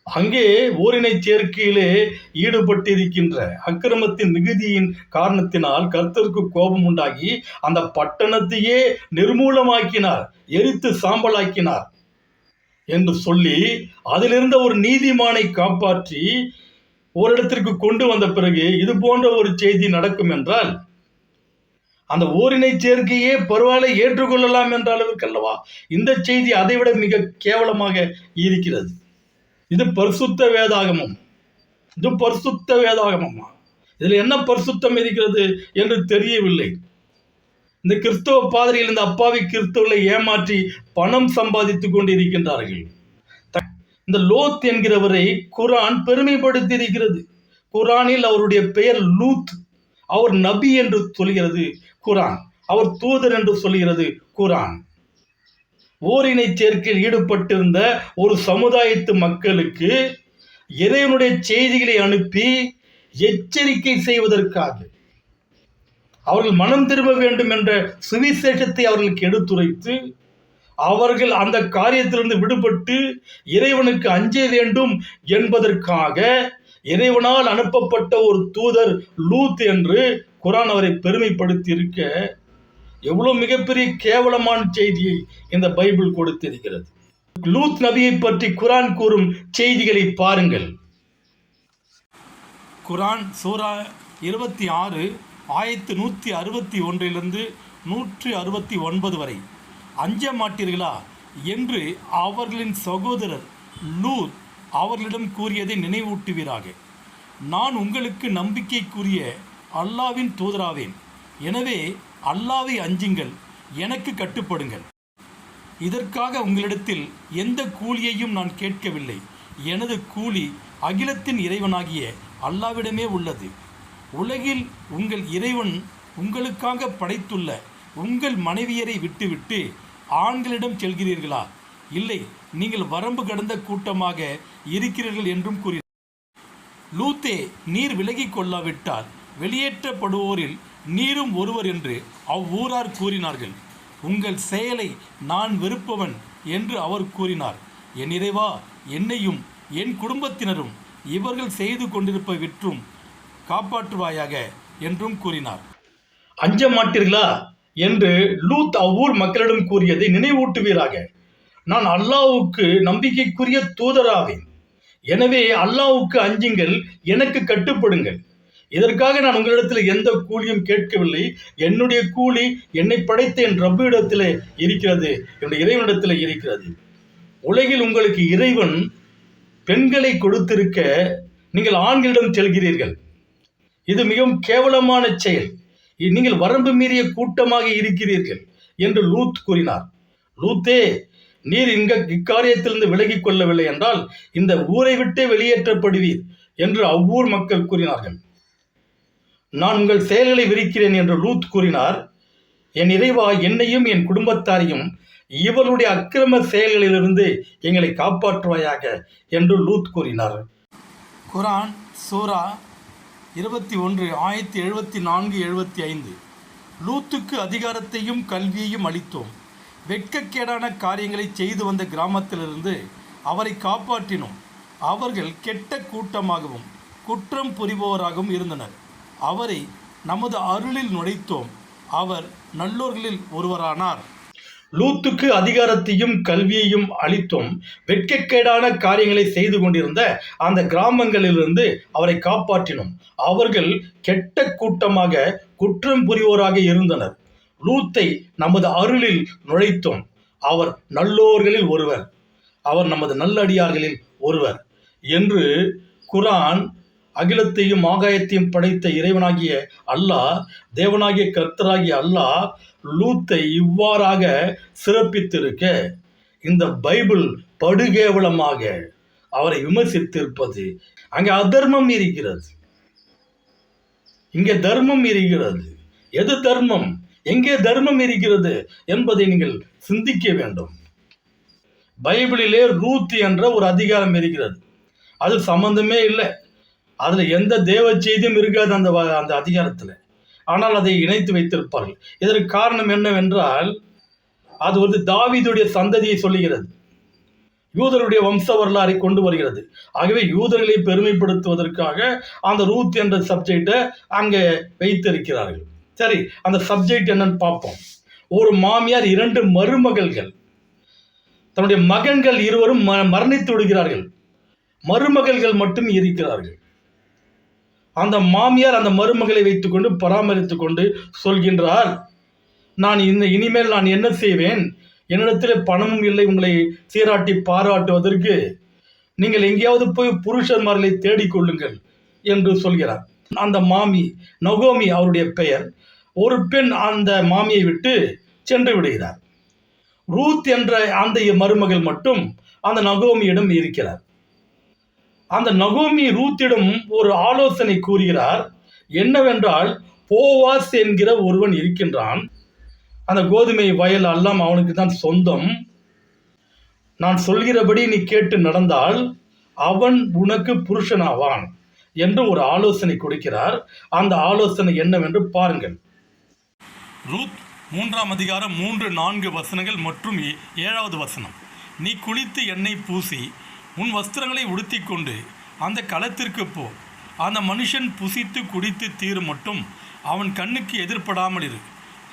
அங்கே ஓரினை சேர்க்கையிலே ஈடுபட்டிருக்கின்ற அக்கிரமத்தின் மிகுதியின் காரணத்தினால் கர்த்தருக்கு கோபம் உண்டாகி அந்த பட்டணத்தையே நிர்மூலமாக்கினார், எரித்து சாம்பலாக்கினார் என்று சொல்லி அதிலிருந்த ஒரு நீதிமானை காப்பாற்றி ஓரிடத்திற்கு கொண்டு வந்த பிறகு இது போன்ற ஒரு செய்தி நடக்கும் என்றால் அந்த ஓரினை சேர்க்கையே பரவாயில்லை, ஏற்றுக்கொள்ளலாம் என்ற அளவுக்கு அல்லவா இந்த செய்தி அதைவிட மிக கேவலமாக இருக்கிறது. இது பரிசுத்த வேதாகமம். இது பரிசுத்த வேதாகமமா? இதில் என்ன பரிசுத்தம் இருக்கிறது என்று தெரியவில்லை. இந்த கிறிஸ்தவ பாதிரியில் இந்த அப்பாவி கிறிஸ்தவர்களை ஏமாற்றி பணம் சம்பாதித்துக் கொண்டிருக்கின்றார்கள். இந்த லோத் என்கிறவரை குரான் பெருமைப்படுத்தி இருக்கிறது. குரானில் அவருடைய பெயர் லூத். அவர் நபி என்று சொல்கிறது குரான், அவர் தூதர் என்று சொல்கிறது குரான். ஓரினை சேர்க்கையில் ஈடுபட்டிருந்த ஒரு சமுதாயத்து மக்களுக்கு இறைவனுடைய செய்திகளை அனுப்பி எச்சரிக்கை செய்வதற்காக அவர்கள் மனம் திரும்ப வேண்டும் என்ற சுவிசேஷத்தை அவர்களுக்கு எடுத்துரைத்து அவர்கள் அந்த காரியத்திலிருந்து விடுபட்டு இறைவனுக்கு அஞ்ச வேண்டும் என்பதற்காக இறைவனால் அனுப்பப்பட்ட ஒரு தூதர் லூத் என்று குரான் அவரை பெருமைப்படுத்தி இருக்க எவ்வளவு மிகப்பெரிய கேவலமான செய்தியை இந்த பைபிள் கொடுத்திருக்கிறது. லூத் நபியை பற்றி குரான் கூறும் செய்திகளை பாருங்கள். குரான் சூரா 26 ஆயத்து 161 169 வரை, அஞ்ச மாட்டீர்களா என்று அவர்களின் சகோதரர் லூத் அவர்களிடம் கூறியதை நினைவூட்டுவீராக. நான் உங்களுக்கு நம்பிக்கைக்குரிய அல்லாவின் தூதராவேன். எனவே அல்லாவை அஞ்சுங்கள், எனக்கு கட்டுப்படுங்கள். இதற்காக உங்களிடத்தில் எந்த கூலியையும் நான் கேட்கவில்லை. எனது கூலி அகிலத்தின் இறைவனாகிய அல்லாவிடமே உள்ளது. உலகில் உங்கள் இறைவன் உங்களுக்காக படைத்துள்ள உங்கள் மனைவியரை விட்டுவிட்டு ஆண்களிடம் செல்கிறீர்களா? இல்லை, நீங்கள் வரம்பு கடந்த கூட்டமாக இருக்கிறீர்கள் என்றும் கூறினார். லூத்தே, நீர் விலகி கொள்ளாவிட்டால் வெளியேற்றப்படுவோரில் நீரும் ஒருவர் என்று அவ்வூரார் கூறினார்கள். உங்கள் செயலை நான் வெறுப்பவன் என்று அவர் கூறினார். என் இறைவா, என்னையும் என் குடும்பத்தினரும் இவர்கள் செய்து கொண்டிருப்ப விற்றும் காப்பாற்றுவாயாக என்றும் கூறினார். அஞ்ச மாட்டீர்களா என்று லூத் அவ்வூர் மக்களிடம் கூறியதை நினைவூட்டுவீராக. நான் அல்லாஹ்வுக்கு நம்பிக்கைக்குரிய தூதராவேன். எனவே அல்லாஹ்வுக்கு அஞ்சுங்கள், எனக்கு கட்டுப்படுங்கள். இதற்காக நான் உங்களிடத்தில் எந்த கூலியும் கேட்கவில்லை. என்னுடைய கூலி என்னை படைத்த என் ரப்பிடத்தில் இருக்கிறது, என்னுடைய இறைவனிடத்தில் இருக்கிறது. உலகில் உங்களுக்கு இறைவன் பெண்களை கொடுத்திருக்க நீங்கள் ஆண்களிடம் செல்கிறீர்கள். இது மிகவும் கேவலமான செயல். நீங்கள் வரம்பு மீறிய கூட்டமாக இருக்கிறீர்கள் என்று லூத் கூறினார். லூத்தே, நீர் இக்காரியத்திலிருந்து விலகிக் கொள்ளவில்லை என்றால் இந்த ஊரை விட்டே வெளியேற்றப்படுவீர் என்று அவ்வூர் மக்கள் கூறினார்கள். நான் உங்கள் செயல்களை விரிக்கிறேன் என்று லூத் கூறினார். என் இறைவா, என்னையும் என் குடும்பத்தாரையும் இவருடைய அக்கிரம செயல்களிலிருந்து எங்களை காப்பாற்றுவாயாக என்று லூத் கூறினார். குரான் சூரா 21 ஆயத்து 74-75. லூத்துக்கு அதிகாரத்தையும் கல்வியையும் அளித்தோம். வெட்கக்கேடான காரியங்களை செய்து வந்த கிராமத்திலிருந்து அவரை காப்பாற்றினோம். அவர்கள் கெட்ட கூட்டமாகவும் குற்றம் புரிபவராகவும் இருந்தனர். அவரை நமது அருளில் நுழைத்தோம், அவர் நல்லோர்களில் ஒருவரானார். லூத்துக்கு அதிகாரத்தையும் கல்வியையும் அளித்தோம், வெட்கக்கேடான காரியங்களை செய்து கொண்டிருந்த அந்த கிராமங்களிலிருந்து அவரை காப்பாற்றினோம். அவர்கள் கெட்ட கூட்டமாக குற்றம் புரிவோராக இருந்தனர். லூத்தை நமது அருளில் நுழைத்தோம், அவர் நல்லோர்களில் ஒருவர், அவர் நமது நல்லடியார்களில் ஒருவர் என்று குர்ஆன் அகிலத்தையும் ஆகாயத்தையும் படைத்த இறைவனாகிய அல்லாஹ், தேவனாகிய கர்த்தராகிய அல்லாஹ் லூத்தை இவ்வாறாக சிறப்பித்திருக்க, இந்த பைபிள் படுகேவலமாக அவரை விமர்சித்திருப்பது, அங்கே அதர்மம் இருக்கிறது, இங்கே தர்மம் இருக்கிறது. எது தர்மம், எங்கே தர்மம் இருக்கிறது என்பதை நீங்கள் சிந்திக்க வேண்டும். பைபிளிலே ரூத் என்ற ஒரு அதிகாரம் இருக்கிறது, அது சம்பந்தமே இல்லை, அதில் எந்த தேவ செய்தியும் இருக்காது அந்த அதிகாரத்தில். ஆனால் அதை இணைத்து வைத்திருப்பார்கள். இதற்கு காரணம் என்னவென்றால், அது ஒரு தாவீதுடைய சந்ததியை சொல்லுகிறது, யூதருடைய வம்ச வரலாறை கொண்டு வருகிறது. ஆகவே யூதர்களை பெருமைப்படுத்துவதற்காக அந்த ரூத் என்ற சப்ஜெக்டை அங்கே வைத்திருக்கிறார்கள். சரி, அந்த சப்ஜெக்ட் என்னன்னு பார்ப்போம். ஒரு மாமியார் 2 மருமகள்கள், தன்னுடைய மகன்கள் இருவரும் மரணித்து விடுகிறார்கள், மருமகள்கள் மட்டும் இருக்கிறார்கள். அந்த மாமியார் அந்த மருமகளை வைத்துக்கொண்டு பராமரித்து கொண்டு சொல்கின்றார், நான் இனிமேல் நான் என்ன செய்வேன், என்னிடத்தில் பணமும் இல்லை உங்களை சீராட்டி பாராட்டுவதற்கு, நீங்கள் எங்கேயாவது போய் புருஷன்மார்களை தேடிக்கொள்ளுங்கள் என்று சொல்கிறார். அந்த மாமி நகோமி அவருடைய பெயர், ஒரு பெண் அந்த மாமியை விட்டு சென்று விடுகிறார். ரூத் என்ற அந்த மருமகள் மட்டும் அந்த நகோமியிடம் இருக்கிறார். அந்த நகோமி ரூத்திடம் ஒரு ஆலோசனை கூறுகிறார். என்னவென்றால், போவாஸ் என்கிற ஒருவன் இருக்கின்றான், அந்த கோதுமை வயல் எல்லாம் அவனுக்கு தான் சொந்தம், நான் சொல்கிறபடி நீ கேட்டு நடந்தால் அவன் உனக்கு புருஷனாவான் என்று ஒரு ஆலோசனை கொடுக்கிறார். அந்த ஆலோசனை என்னவென்று பாருங்கள். ரூத் 3ஆம் அதிகாரம் 3-4 வசனங்கள் மற்றும் 7வது வசனம். நீ குளித்து எண்ணெய் பூசி உன் வஸ்திரங்களை உடுத்தி கொண்டு அந்த களத்திற்கு போ, அந்த மனுஷன் புசித்து குடித்து தீரும் மட்டும் அவன் கண்ணுக்கு எதிர்படாமல் இரு.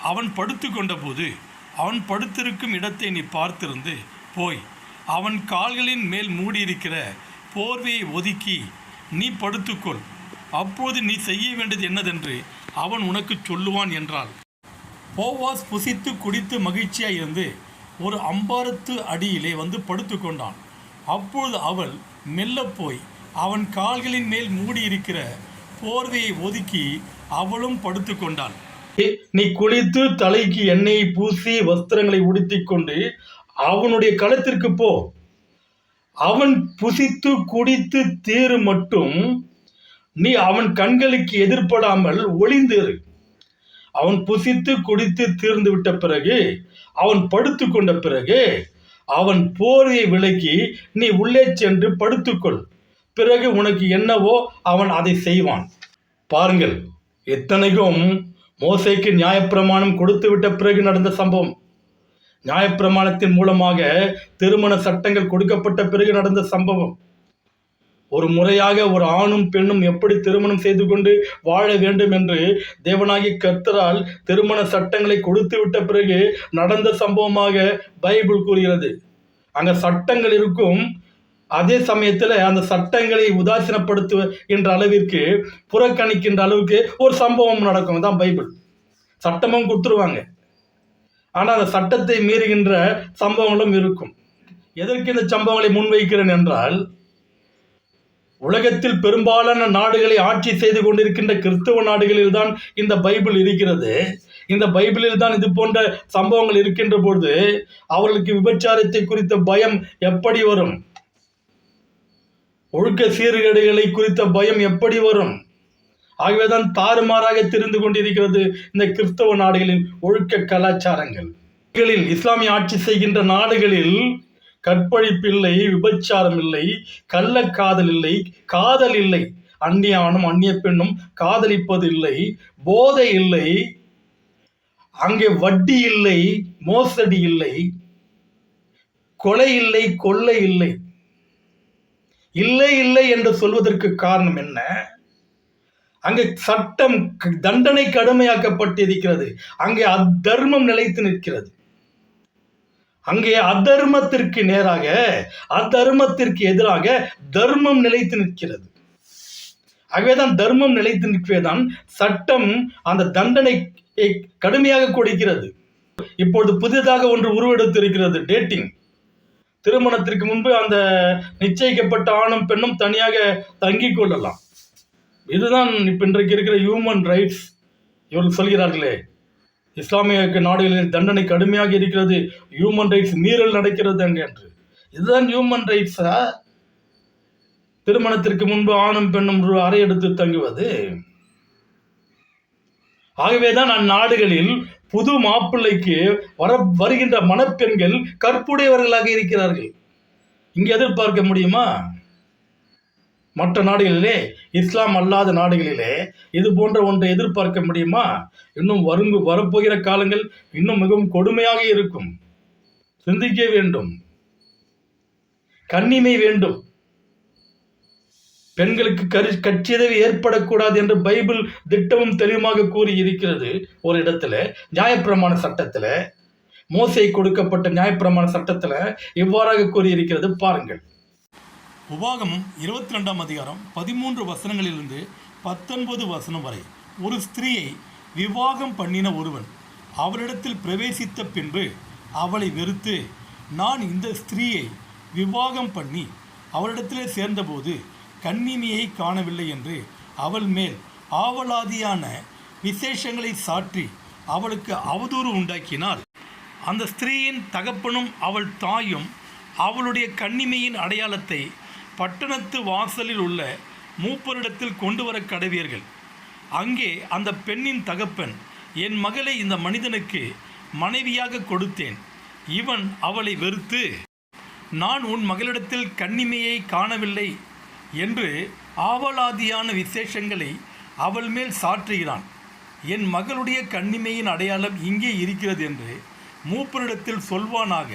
அவன் படுத்து கொண்ட போது அவன் படுத்திருக்கும் இடத்தை நீ பார்த்திருந்து போய் அவன் கால்களின் மேல் மூடியிருக்கிற போர்வையை ஒதுக்கி நீ படுத்துக்கொள். அப்போது நீ செய்ய வேண்டியது என்னதென்று அவன் உனக்கு சொல்லுவான் என்றாள். போவாஸ் புசித்து குடித்து மகிழ்ச்சியாக இருந்து ஒரு அம்பாரத்து அடியிலே வந்து படுத்து கொண்டான். அப்பொழுது அவள் மெல்ல போய் அவன் கால்களின் மேல் மூடியிருக்கிற போர்வையை ஒதுக்கி அவளும் படுத்து கொண்டாள். நீ குளித்து தலைக்கு எண்ணெயை பூசி வஸ்திரங்களை உடுத்தி கொண்டு அவனுடைய களத்திற்கு போ, அவன் புசித்து குடித்து தீரு மட்டும் நீ அவன் கண்களுக்கு எதிர்படாமல் ஒளிந்திரு. அவன் புசித்து குடித்து தீர்ந்து விட்ட பிறகு, அவன் படுத்து கொண்ட பிறகு அவன் போர்வையை விலக்கி நீ உள்ளே சென்று படுத்துக்கொள். பிறகு உனக்கு என்னவோ அவன் அதை செய்வான். பாருங்கள், எத்தனைக்கும் மோசேக்கு நியாயப்பிரமாணம் கொடுத்து விட்ட பிறகு நடந்த சம்பவம். நியாயப்பிரமாணத்தின் மூலமாக திருமண சட்டங்கள் கொடுக்கப்பட்ட பிறகு நடந்த சம்பவம். ஒரு முறையாக ஒரு ஆணும் பெண்ணும் எப்படி திருமணம் செய்து கொண்டு வாழ வேண்டும் என்று தேவனாகிய கர்த்தரால் திருமண சட்டங்களை கொடுத்து விட்ட பிறகு நடந்த சம்பவமாக பைபிள் கூறுகிறது. அங்கே சட்டங்கள் இருக்கும், அதே சமயத்தில் அந்த சட்டங்களை உதாசீனப்படுத்துகின்ற அளவிற்கு, புறக்கணிக்கின்ற அளவுக்கு ஒரு சம்பவம் நடக்கும். தான் பைபிள். சட்டமும் கொடுத்துருவாங்க, ஆனால் அந்த சட்டத்தை மீறுகின்ற சம்பவங்களும் இருக்கும். எதற்கு இந்த சம்பவங்களை முன்வைக்கிறேன் என்றால், உலகத்தில் பெரும்பாலான நாடுகளை ஆட்சி செய்து கொண்டிருக்கின்ற கிறிஸ்தவ நாடுகளில் தான் இந்த பைபிள் இருக்கிறது. இந்த பைபிளில் தான் இது போன்ற சம்பவங்கள் இருக்கின்ற பொழுது அவர்களுக்கு விபச்சாரத்தை குறித்த பயம் எப்படி வரும்? ஒழுக்க சீர்கேடுகளை குறித்த பயம் எப்படி வரும்? ஆகவேதான் தாறுமாறாக தெரிந்து கொண்டிருக்கிறது இந்த கிறிஸ்தவ நாடுகளின் ஒழுக்க கலாச்சாரங்கள். இஸ்லாமிய ஆட்சி செய்கின்ற நாடுகளில் கற்பழிப்பு இல்லை, விபச்சாரம் இல்லை, கள்ளக்காதல் இல்லை, காதல் இல்லை, அந்நிய ஆணும் அந்நிய பெண்ணும் காதலிப்பது இல்லை, போதை இல்லை, அங்கே வட்டி இல்லை, மோசடி இல்லை, கொலை இல்லை, கொள்ளை இல்லை. இல்லை இல்லை என்று சொல்வதற்கு காரணம் என்ன? அங்கே சட்டம் தண்டனை கடுமையாக்கப்பட்டிருக்கிறது. அங்கே அதர்மம் நிலைத்து நிற்கிறது. அங்கே அதர்மத்திற்கு நேராக, அதர்மத்திற்கு எதிராக தர்மம் நிலைத்து நிற்கிறது. ஆகவேதான் தர்மம் நிலைத்து நிற்கவேதான் சட்டம் அந்த தண்டனை கடுமையாக கொடுக்கிறது. இப்பொழுது புதிதாக ஒன்று உருவெடுத்திருக்கிறது, டேட்டிங். திருமணத்திற்கு முன்பு அந்த நிச்சயிக்கப்பட்ட ஆணும் பெண்ணும் தனியாக தங்கிக் கொள்ளலாம். இதுதான் இப்ப இன்றைக்கு இருக்கிற ஹியூமன் ரைட்ஸ். இவர்கள் சொல்கிறார்களே, இஸ்லாமிய நாடுகளில் தண்டனை கடுமையாக இருக்கிறது, ஹியூமன் ரைட்ஸ் மீறல் நடக்கிறது அங்கே என்று. இதுதான் ஹியூமன் ரைட்ஸா? திருமணத்திற்கு முன்பு ஆணும் பெண்ணும் அறை எடுத்து தங்குவது. ஆகவேதான் அந்நாடுகளில் புது மாப்பிள்ளைக்கு வருகின்ற மணப்பெண்கள் கற்புடையவர்களாக இருக்கிறார்கள். இங்கே எதிர்பார்க்க முடியுமா? மற்ற நாடுகளிலே, இஸ்லாம் அல்லாத நாடுகளிலே இது போன்ற ஒன்றை எதிர்பார்க்க முடியுமா? இன்னும் வரப்போகிற காலங்கள் இன்னும் மிகவும் கொடுமையாக இருக்கும். சிந்திக்க வேண்டும். கண்ணிமை வேண்டும். பெண்களுக்கு கட்சிதவி ஏற்படக்கூடாது என்று பைபிள் திட்டமும் தெளிவாக கூறி இருக்கிறது. ஒரு இடத்துல நியாயப்பிரமாண சட்டத்துல, மோசே கொடுக்கப்பட்ட நியாயப்பிரமாண சட்டத்துல இவ்வாறாக கூறியிருக்கிறது. பாருங்கள். உபாகமம் 22ஆம் அதிகாரம் 13 வசனங்களிலிருந்து 19 வசனம் வரை. ஒரு ஸ்திரீயை விவாகம் பண்ணின ஒருவன் அவளிடத்தில் பிரவேசித்த பின்பு அவளை வெறுத்து, நான் இந்த ஸ்திரீயை விவாகம் பண்ணி அவளிடத்திலே சேர்ந்தபோது கன்னிமையை காணவில்லை என்று அவள் மேல் ஆவலாதியான விசேஷங்களை சாற்றி அவளுக்கு அவதூறு உண்டாக்கினாள். அந்த ஸ்திரீயின் தகப்பனும் அவள் தாயும் அவளுடைய கன்னிமையின் அடையாளத்தை பட்டணத்து வாசலில் உள்ள மூப்பரிடத்தில் கொண்டு வர கடவியர்கள். அங்கே அந்த பெண்ணின் தகப்பன், என் மகளை இந்த மனிதனுக்கு மனைவியாக கொடுத்தேன், இவன் அவளை வெறுத்து, நான் உன் மகளிடத்தில் கன்னிமையை காணவில்லை என்று ஆவலாதியான விசேஷங்களை அவள் மேல் சாற்றுகிறான். என் மகளுடைய கன்னிமையின் அடையாளம் இங்கே இருக்கிறது என்று மூப்பரிடத்தில் சொல்வானாக.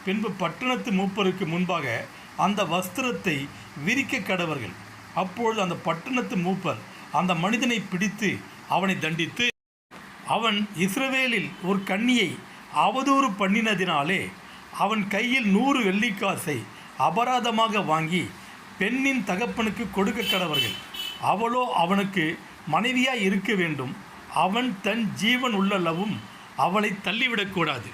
பின்பு பட்டணத்து மூப்பருக்கு முன்பாக அந்த வஸ்திரத்தை விரிக்க கடவர்கள். அப்பொழுது அந்த பட்டணத்து மூப்பர் அந்த மனிதனை பிடித்து அவனை தண்டித்து, அவன் இஸ்ரவேலில் ஒரு கன்னியை அவதூறு பண்ணினதினாலே அவன் கையில் 100 வெள்ளிக்காசை அபராதமாக வாங்கி பெண்ணின் தகப்பனுக்கு கொடுக்க கடவர்கள். அவளோ அவனுக்கு மனைவியாய் இருக்க வேண்டும். அவன் தன் ஜீவன் உள்ளளவும் அவளை தள்ளிவிடக்கூடாது.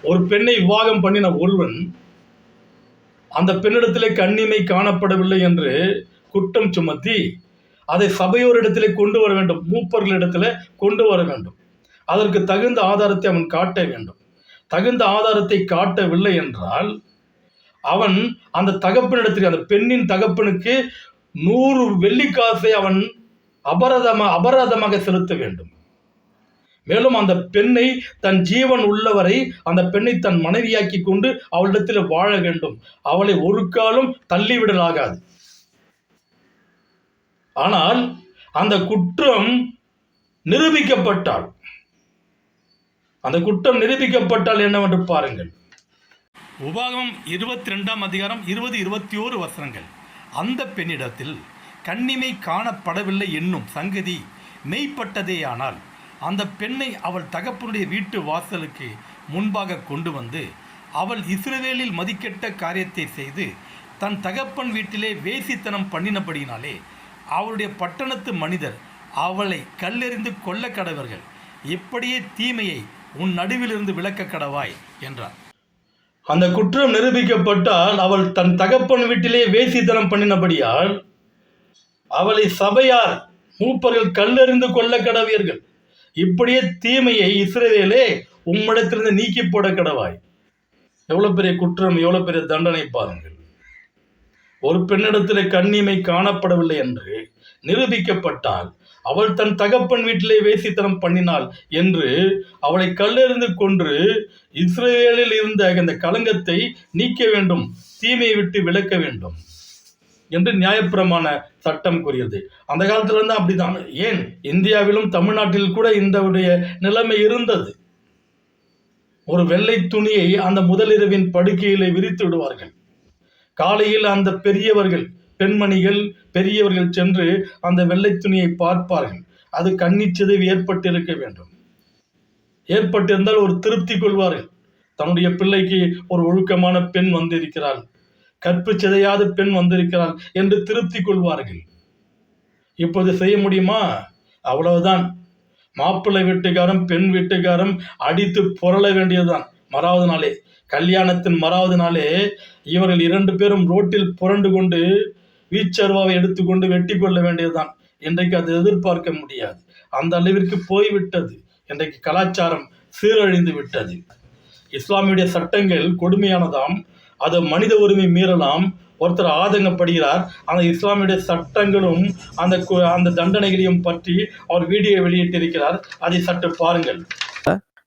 ஒரு பெண்ணை விவாகம் பண்ணின ஒருவன் அந்த பெண்ணிடத்திலே கன்னிமை காணப்படவில்லை என்று குற்றம் சுமத்தி அதை சபையோரிடத்திலே கொண்டு வர வேண்டும், மூப்பர்களிடத்திலே கொண்டு வர வேண்டும். அதற்கு தகுந்த ஆதாரத்தை அவன் காட்ட வேண்டும். தகுந்த ஆதாரத்தை காட்டவில்லை என்றால் அவன் அந்த தகப்பனிடத்தில், அந்த பெண்ணின் தகப்பனுக்கு 100 வெள்ளிக்காசை அவன் அபராதமாக செலுத்த வேண்டும். மேலும் அந்த பெண்ணை, தன் ஜீவன் உள்ளவரை அந்த பெண்ணை தன் மனைவியாக்கி கொண்டு அவளிடத்தில் வாழ வேண்டும். அவளை ஒரு காலம் தள்ளிவிடலாகாது. ஆனால் அந்த குற்றம் நிரூபிக்கப்பட்டால், என்னவென்று பாருங்கள். உபாகமம் 22ஆம் அதிகாரம் 20-21 வசனங்கள். அந்த பெண்ணிடத்தில் கன்னிமை காணப்படவில்லை என்னும் சங்கதி மெய்ப்பட்டதேயானால் அந்த பெண்ணை அவள் தகப்பனுடைய வீட்டு வாசலுக்கு முன்பாக கொண்டு வந்து, அவள் இஸ்ரவேலில் மதிக்கெட்ட காரியத்தை செய்து தன் தகப்பன் வீட்டிலே வேசித்தனம் பண்ணினபடினாலே அவளுடைய பட்டணத்து மனிதர் அவளை கல்லெறிந்து கொல்ல கடவர்கள். இப்படியே தீமையை உன் நடுவிலிருந்து விலக்க கடவாய் என்றார். அந்த குற்றம் நிரூபிக்கப்பட்டால் அவள் தன் தகப்பன் வீட்டிலே வேசித்தனம் பண்ணினபடியால் அவளை சபையார், மூப்பர்கள் கல்லெறிந்து கொல்ல கடவியர்கள். இப்படியே தீமையை இஸ்ரவேலே உம்மிடத்திலிருந்து நீக்கி போட கடவாய். எவ்வளவு பெரிய குற்றம், எவ்வளவு பெரிய தண்டனை பாருங்கள். ஒரு பெண்ணிடத்திலே கன்னிமை காணப்படவில்லை என்று நிரூபிக்கப்பட்டால் அவள் தன் தகப்பன் வீட்டிலே வேசித்தனம் பண்ணினாள் என்று அவளை கல்லெறிந்து கொன்று இஸ்ரவேலில் இருந்த அந்த களங்கத்தை நீக்க வேண்டும், தீமையை விட்டு விலக்க வேண்டும் என்று நியாயப்பிரமாண சட்டம் கூறியது. அந்த காலத்துல இருந்து அப்படிதான். ஏன் இந்தியாவிலும் தமிழ்நாட்டில் கூட இந்த நிலைமை இருந்தது. ஒரு வெள்ளை துணியை அந்த முதலிரவின் படுக்கையிலே விரித்து விடுவார்கள். காலையில் அந்த பெரியவர்கள், பெண்மணிகள் பெரியவர்கள் சென்று அந்த வெள்ளை துணியை பார்ப்பார்கள். அது கண்ணிச் சிதைவு ஏற்பட்டிருக்க வேண்டும். ஏற்பட்டிருந்தால் ஒரு திருப்தி கொள்வார்கள். தன்னுடைய பிள்ளைக்கு ஒரு ஒழுக்கமான பெண் வந்திருக்கிறாள், கற்பு சிதையாத பெண் வந்திருக்கிறாள் என்று திருப்தி கொள்வார்கள். இப்போது செய்ய முடியுமா? அவ்வளவுதான். மாப்பிள்ளை வீட்டுக்காரன் பெண் வீட்டுக்காரன் அடித்து புரள வேண்டியதுதான். மறாவது நாளே, கல்யாணத்தின் மறாவது நாளே இவர்கள் 2 பேரும் ரோட்டில் புரண்டு கொண்டு வீச்சர்வாவை எடுத்துக்கொண்டு வெட்டி கொள்ள வேண்டியதுதான். இன்றைக்கு அது எதிர்பார்க்க முடியாது. அந்த அளவிற்கு போய்விட்டது. இன்றைக்கு கலாச்சாரம் சீரழிந்து விட்டது. இஸ்லாமியுடைய சட்டங்கள் கொடுமையானதாம். அது மனித உரிமை மீறலாம். ஒருத்தர் ஆதங்கப்படுகிறார். அந்த இஸ்லாமியுடைய சட்டங்களும் அந்த தண்டனைகளையும் பற்றி அவர் வீடியோ வெளியிட்டிருக்கிறார். அதை சற்று பாருங்கள்.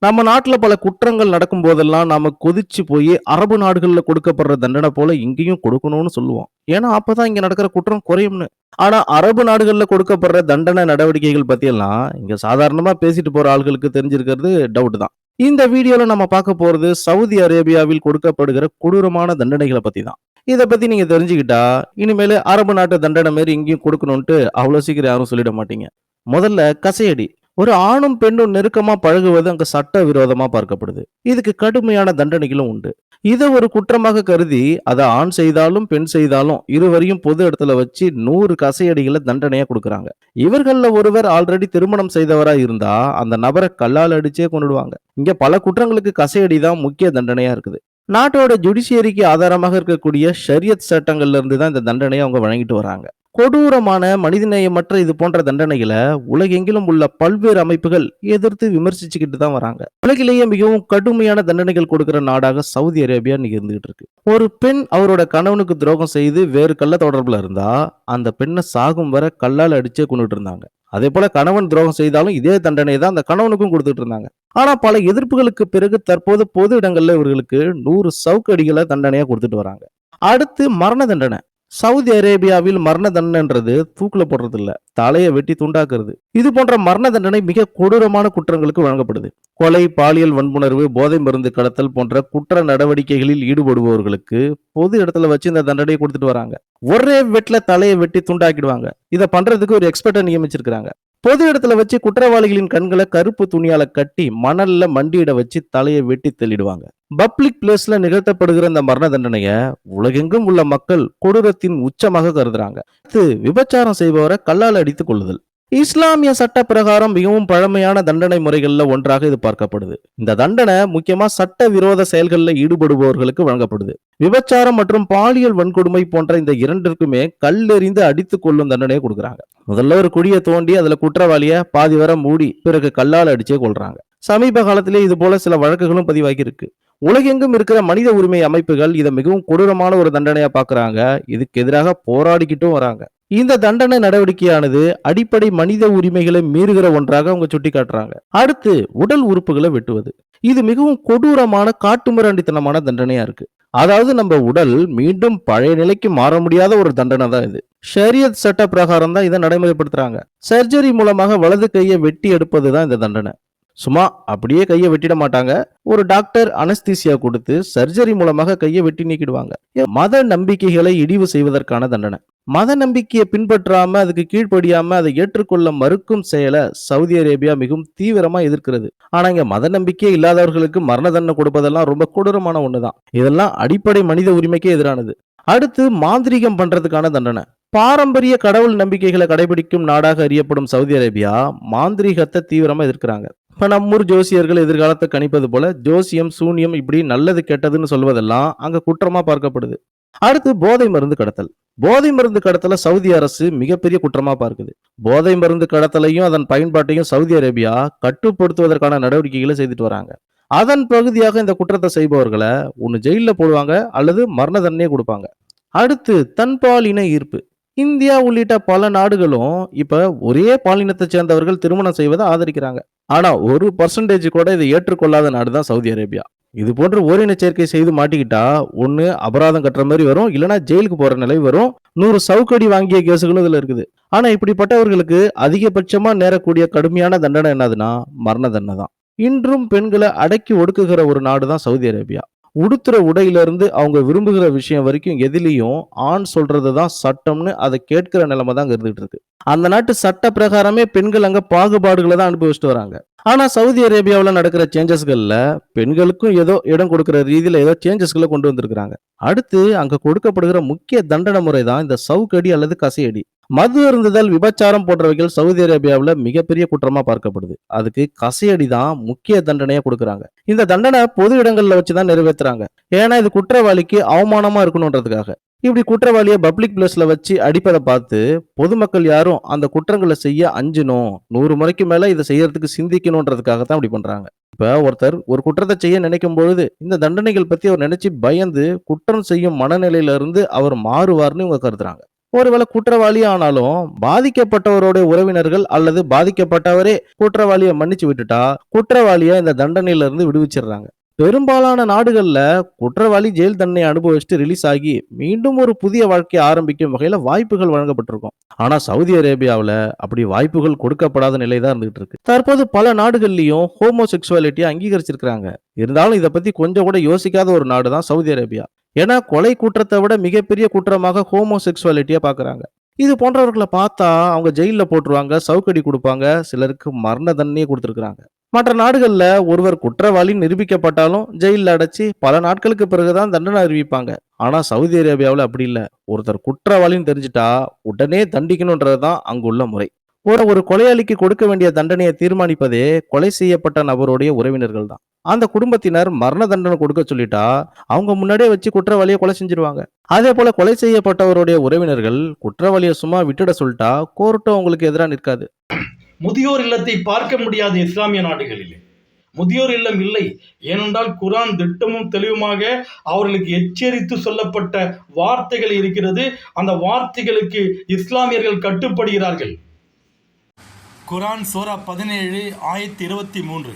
நம்ம நாட்டுல பல குற்றங்கள் நடக்கும் போதெல்லாம் நாம கொதிச்சு போய் அரபு நாடுகள்ல கொடுக்கப்படுற தண்டனை போல இங்கேயும் கொடுக்கணும்னு சொல்லுவோம். ஏன்னா அப்பதான் இங்க நடக்கிற குற்றம் குறையும்னு. ஆனா அரபு நாடுகள்ல கொடுக்கப்படுற தண்டனை நடவடிக்கைகள் பத்தி எல்லாம் இங்க சாதாரணமா பேசிட்டு போற ஆள்களுக்கு தெரிஞ்சிருக்கிறது டவுட் தான். இந்த வீடியோல நம்ம பார்க்க போறது சவுதி அரேபியாவில் கொடுக்கப்படுகிற கொடூரமான தண்டனைகளை பத்தி தான். இத பத்தி நீங்க தெரிஞ்சுக்கிட்டா இனிமேல் அரபு நாட்டு தண்டனை மாரி இங்கேயும் கொடுக்கணும்ட்டு அவ்வளவு சீக்கிரம் யாரும் சொல்லிட மாட்டீங்க. முதல்ல கசையடி. ஒரு ஆணும் பெண்ணும் நெருக்கமா பழகுவது அங்க சட்ட விரோதமா பார்க்கப்படுது. இதுக்கு கடுமையான தண்டனைகளும் உண்டு. இதை ஒரு குற்றமாக கருதி அதை ஆண் செய்தாலும் பெண் செய்தாலும் இருவரையும் பொது இடத்துல வச்சு 100 கசையடிகளை தண்டனையா கொடுக்கறாங்க. இவர்கள்ல ஒருவர் ஆல்ரெடி திருமணம் செய்தவரா இருந்தா அந்த நபரை கல்லால் அடிச்சே கொன்னுடுவாங்க. இங்க பல குற்றங்களுக்கு கசையடி தான் முக்கிய தண்டனையா இருக்குது. நாட்டோட ஜுடிஷியரிக்கு ஆதாரமாக இருக்கக்கூடிய ஷரியத் சட்டங்கள்ல இருந்து தான் இந்த தண்டனையை அவங்க வழங்கிட்டு வராங்க. கொடூரமான மனிதநேயமற்ற இது போன்ற தண்டனைகளை உலகெங்கிலும் உள்ள பல்வேறு அமைப்புகள் எதிர்த்து விமர்சிச்சுக்கிட்டு தான் வராங்க. உலகிலேயே மிகவும் கடுமையான தண்டனைகள் கொடுக்கிற நாடாக சவுதி அரேபியா இன்னைக்கு இருந்துகிட்டு இருக்கு. ஒரு பெண் அவரோட கணவனுக்கு துரோகம் செய்து வேறு கள்ள தொடர்புல இருந்தா அந்த பெண்ணை சாகும் வரை கல்லால் அடிச்சே கொண்டுட்டு இருந்தாங்க. அதே போல கணவன் துரோகம் செய்தாலும் இதே தண்டனை தான் அந்த கணவனுக்கும் கொடுத்துட்டு இருந்தாங்க. ஆனா பல எதிர்ப்புகளுக்கு பிறகு தற்போது பொது இடங்கள்ல இவர்களுக்கு 100 சவுக்கடிகளை தண்டனையா கொடுத்துட்டு வராங்க. அடுத்து மரண தண்டனை. சவுதி அரேபியாவில் மரண தண்டனைன்றது தூக்குல போடுறது இல்ல, தலையை வெட்டி துண்டாக்குறது. இது போன்ற மரண தண்டனை மிக கொடூரமான குற்றங்களுக்கு வழங்கப்படுது. கொலை, பாலியல் வன்புணர்வு, போதை மருந்து கடத்தல் போன்ற குற்ற நடவடிக்கைகளில் ஈடுபடுபவர்களுக்கு பொது இடத்துல வச்சு இந்த தண்டனையை கொடுத்துட்டு வராங்க. ஒரே வெட்டில தலையை வெட்டி துண்டாக்கிடுவாங்க. இதை பண்றதுக்கு ஒரு எக்ஸ்பர்ட்டை நியமிச்சிருக்காங்க. பொது இடத்துல வச்சு குற்றவாளிகளின் கண்களை கருப்பு துணியால கட்டி மணல்ல மண்டியிட வச்சு தலையை வெட்டி தள்ளிடுவாங்க. பப்ளிக் பிளேஸ்ல நிகழ்த்தப்படுகிற இந்த மரண தண்டனைய உலகெங்கும் உள்ள மக்கள் கொடூரத்தின் உச்சமாக கருதுறாங்க. விபச்சாரம் செய்பவரை கல்லால் அடித்துக் கொள்ளுதல். இஸ்லாமிய சட்ட பிரகாரம் மிகவும் பழமையான தண்டனை முறைகள்ல ஒன்றாக இது பார்க்கப்படுது. இந்த தண்டனை முக்கியமா சட்ட விரோத செயல்களில் ஈடுபடுபவர்களுக்கு வழங்கப்படுது. விபச்சாரம் மற்றும் பாலியல் வன்கொடுமை போன்ற இந்த இரண்டிற்குமே கல்லெறிந்து அடித்துக் கொள்ளும் தண்டனையை கொடுக்குறாங்க. முதல்ல ஒரு குழியை தோண்டி அதுல குற்றவாளிய பாதி வரை மூடி பிறகு கல்லால் அடிச்சே கொள்றாங்க. சமீப காலத்திலே இது போல சில வழக்குகளும் பதிவாகி இருக்கு. உலகெங்கும் இருக்கிற மனித உரிமை அமைப்புகள் இதை மிகவும் கொடூரமான ஒரு தண்டனையா பாக்குறாங்க. இதுக்கு எதிராக போராடிக்கிட்டும் வராங்க. இந்த தண்டனை நடவடிக்கையானது அடிப்படை மனித உரிமைகளை மீறுகிற ஒன்றாக அவங்க சுட்டி காட்டுறாங்க. அடுத்து உடல் உறுப்புகளை வெட்டுவது. இது மிகவும் கொடூரமான காட்டுமிராண்டித்தனமான தண்டனையா இருக்கு. அதாவது நம்ம உடல் மீண்டும் பழைய நிலைக்கு மாற முடியாத ஒரு தண்டனை தான் இது. ஷரியத் சட்ட பிரகாரம் தான் இதை நடைமுறைப்படுத்துறாங்க. சர்ஜரி மூலமாக வலது கையை வெட்டி எடுப்பது தான் இந்த தண்டனை. சும்மா அப்படியே கையை வெட்டிட மாட்டாங்க. ஒரு டாக்டர் அனஸ்தீசியா கொடுத்து சர்ஜரி மூலமாக கையை வெட்டி நீக்கிடுவாங்க. மத நம்பிக்கைகளை இழிவு செய்வதற்கான தண்டனை. மத நம்பிக்கையை பின்பற்றாம அதுக்கு கீழ்ப்படியாம அதை ஏற்றுக்கொள்ள மறுக்கும் செயலை சவுதி அரேபியா மிகவும் தீவிரமா எதிர்க்கிறது. ஆனா இங்க மத நம்பிக்கையே இல்லாதவர்களுக்கு மரண தண்டனை கொடுப்பதெல்லாம் ரொம்ப கொடூரமான ஒண்ணுதான். இதெல்லாம் அடிப்படை மனித உரிமைக்கே எதிரானது. அடுத்து மாந்திரீகம் பண்றதுக்கான தண்டனை. பாரம்பரிய கடவுள் நம்பிக்கைகளை கடைபிடிக்கும் நாடாக அறியப்படும் சவுதி அரேபியா மாந்திரீகத்தை தீவிரமா எதிர்க்கிறாங்க. இப்ப நம்மூர் ஜோசியர்கள் எதிர்காலத்தை கணிப்பது போல ஜோசியம், சூனியம் இப்படி நல்லது கெட்டதுன்னு சொல்வதெல்லாம் அங்க குற்றமா பார்க்கப்படுது. அடுத்து போதை மருந்து கடத்தல். போதை மருந்து கடத்தலை சவுதி அரசு மிகப்பெரிய குற்றமா பார்க்குது. போதை மருந்து கடத்தலையும் அதன் பயன்பாட்டையும் சவுதி அரேபியா கட்டுப்படுத்துவதற்கான நடவடிக்கைகளை செய்துட்டு வராங்க. அதன் பகுதியாக இந்த குற்றத்தை செய்பவர்களை ஒன்னு ஜெயில போடுவாங்க அல்லது மரண தண்டனையை கொடுப்பாங்க. அடுத்து தன்பாலின ஈர்ப்பு. இந்தியா உள்ளிட்ட பல நாடுகளும் இப்ப ஒரே பாலினத்தை சேர்ந்தவர்கள் திருமணம் செய்வதை ஆதரிக்கிறாங்க. ஆனா 1% கூட இதை ஏற்றுக்கொள்ளாத நாடுதான் சவுதி அரேபியா. இது போன்று ஓரின சேர்க்கை செய்து மாட்டிக்கிட்டா ஒண்ணு அபராதம் கட்டுற மாதிரி வரும், இல்லைன்னா ஜெயிலுக்கு போற நிலை வரும். 100 சவுக்கடி வாங்கிய கேசுகளும் இதுல இருக்குது. ஆனா இப்படிப்பட்டவர்களுக்கு அதிகபட்சமா நேரக்கூடிய கடுமையான தண்டனை என்னதுன்னா மரண தண்டனை தான். இன்றும் பெண்களை அடக்கி ஒடுக்குகிற ஒரு நாடு தான் சவுதி அரேபியா. உடுத்துற உடையிலிருந்து அவங்க விரும்புகிற விஷயம் வரைக்கும் எதிலையும் ஆண் சொல்றது தான் சட்டம்னு அதை கேட்கிற நிலைமை தான் அங்க இருந்துகிட்டு இருக்கு. அந்த நாட்டு சட்ட பிரகாரமே பெண்கள் அங்க பாகுபாடுகளை தான் அனுபவிச்சுட்டு வராங்க. ஆனா சவுதி அரேபியாவுல நடக்கிற சேஞ்சஸ்கள்ல பெண்களுக்கும் ஏதோ இடம் கொடுக்கிற ரீதியில ஏதோ சேஞ்சஸ்களை கொண்டு வந்திருக்கிறாங்க. அடுத்து அங்க கொடுக்கப்படுகிற முக்கிய தண்டனை முறை தான் இந்த சவுக்கடி அல்லது கசையடி. மது அருந்துதல், விபச்சாரம் போன்றவைகள் சவுதி அரேபியாவுல மிகப்பெரிய குற்றமா பார்க்கப்படுது. அதுக்கு கசையடி தான் முக்கிய தண்டனையா கொடுக்கறாங்க. இந்த தண்டனை பொது இடங்கள்ல வச்சுதான் நிறைவேத்துறாங்க. ஏன்னா இது குற்றவாளிக்கு அவமானமா இருக்கணும்ன்றதுக்காக. இப்படி குற்றவாளியை பப்ளிக் பிளேஸ்ல வச்சு அடிப்பதை பார்த்து பொதுமக்கள் யாரும் அந்த குற்றங்களை செய்ய அஞ்சணும், 100 முறைக்கு மேல இதை செய்யறதுக்கு சிந்திக்கணும்ன்றதுக்காக தான் இப்படி பண்றாங்க. இப்ப ஒருத்தர் ஒரு குற்றத்தை செய்ய நினைக்கும் பொழுது இந்த தண்டனைகள் பத்தி அவர் நினைச்சு பயந்து குற்றம் செய்யும் மனநிலையில இருந்து அவர் மாறுவார்னு இவங்க கருதுறாங்க. ஒருவேளை குற்றவாளி ஆனாலும் பாதிக்கப்பட்டவருடைய உறவினர்கள் அல்லது பாதிக்கப்பட்டவரே குற்றவாளியை மன்னிச்சு விட்டுட்டா குற்றவாளியை இந்த தண்டனையில இருந்து விடுவிச்சிடுறாங்க. பெரும்பாலான நாடுகள்ல குற்றவாளி ஜெயில் தண்டனை அனுபவிச்சுட்டு ரிலீஸ் ஆகி மீண்டும் ஒரு புதிய வாழ்க்கையை ஆரம்பிக்கும் வகையில வாய்ப்புகள் வழங்கப்பட்டிருக்கும். ஆனா சவுதி அரேபியாவுல அப்படி வாய்ப்புகள் கொடுக்கப்படாத நிலை தான் இருந்துகிட்டு இருக்கு. தற்போது பல நாடுகள்லயும் ஹோமோசெக்சுவாலிட்டியை அங்கீகரிச்சிருக்கிறாங்க. இருந்தாலும் இதை பத்தி கொஞ்சம் கூட யோசிக்காத ஒரு நாடு தான் சவுதி அரேபியா. ஏன்னா கொலை குற்றத்தை விட மிகப்பெரிய குற்றமாக ஹோமோசெக்சுவாலிட்டியை பாக்குறாங்க. இது போன்றவர்களை பார்த்தா அவங்க ஜெயில போட்டுருவாங்க, சவுக்கடி கொடுப்பாங்க, சிலருக்கு மரண தண்டனையே கொடுத்திருக்கிறாங்க. மற்ற நாடுகள்ல ஒருவர் குற்றவாளி நிரூபிக்கப்பட்டாலும் ஜெயில அடைச்சு பல நாட்களுக்கு பிறகுதான் தண்டனை அறிவிப்பாங்க. ஆனா சவுதி அரேபியாவுல அப்படி இல்ல. ஒருத்தர் குற்றவாளின்னு தெரிஞ்சிட்டா உடனே தண்டிக்கணும்ன்றதுதான் அங்குள்ள முறை. ஒரு கொலையாளிக்கு கொடுக்க வேண்டிய தண்டனையை தீர்மானிப்பதே கொலை செய்யப்பட்ட நபருடைய உறவினர்கள் தான். அந்த குடும்பத்தினர் மரண தண்டனை கொடுக்க சொல்லிட்டா அவங்க முன்னாடியே வச்சு குற்றவாளியை கொலை செஞ்சிருவாங்க. அதே போல கொலை செய்யப்பட்டவருடைய உறவினர்கள் குற்றவாளியை சும்மா விட்டுட சொல்லிட்டா கோர்ட்டும் அவங்களுக்கு எதிராக நிற்காது. முதியோர் இல்லத்தை பார்க்க முடியாது இஸ்லாமிய நாடுகளிலே. முதியோர் இல்லம் இல்லை. ஏனென்றால் குர்ஆன் திட்டமும் தெளிவுமாக அவர்களுக்கு எச்சரித்து சொல்லப்பட்ட வார்த்தைகள் இருக்கிறது. அந்த வார்த்தைகளுக்கு இஸ்லாமியர்கள் கட்டுப்படுகிறார்கள். குர்ஆன் சூரா 17 ஆயத்து 23,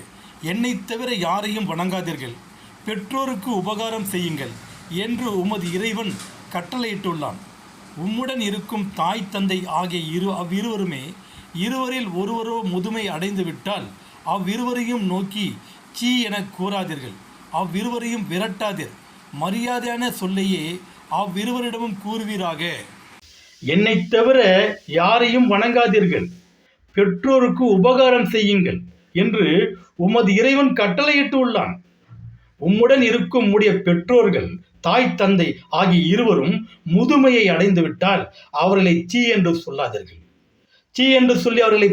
என்னை தவிர யாரையும் வணங்காதீர்கள், பெற்றோருக்கு உபகாரம் செய்யுங்கள் என்று உமது இறைவன் கட்டளையிட்டுள்ளான். உம்முடன் இருக்கும் தாய் தந்தை ஆகிய அவ்விருவருமே இருவரில் ஒருவரோ முதுமை அடைந்து விட்டால் அவ்விருவரையும் நோக்கி சீ என கூறாதீர்கள், அவ்விருவரையும் விரட்டாதீர், மரியாதையான சொல்லையே அவ்விருவரிடமும் கூறுவீராக. என்னை தவிர யாரையும் வணங்காதீர்கள், பெற்றோருக்கு உபகாரம் செய்யுங்கள் என்று உமது இறைவன் கட்டளையிட்டு உள்ளான். உம்முடன் இருக்கும் உம்முடைய பெற்றோர்கள் தாய் தந்தை ஆகிய இருவரும் முதுமையை அடைந்து விட்டால் அவர்களை சீ என்று சொல்லாதீர்கள். சீ என்று சொல்லி அவர்களை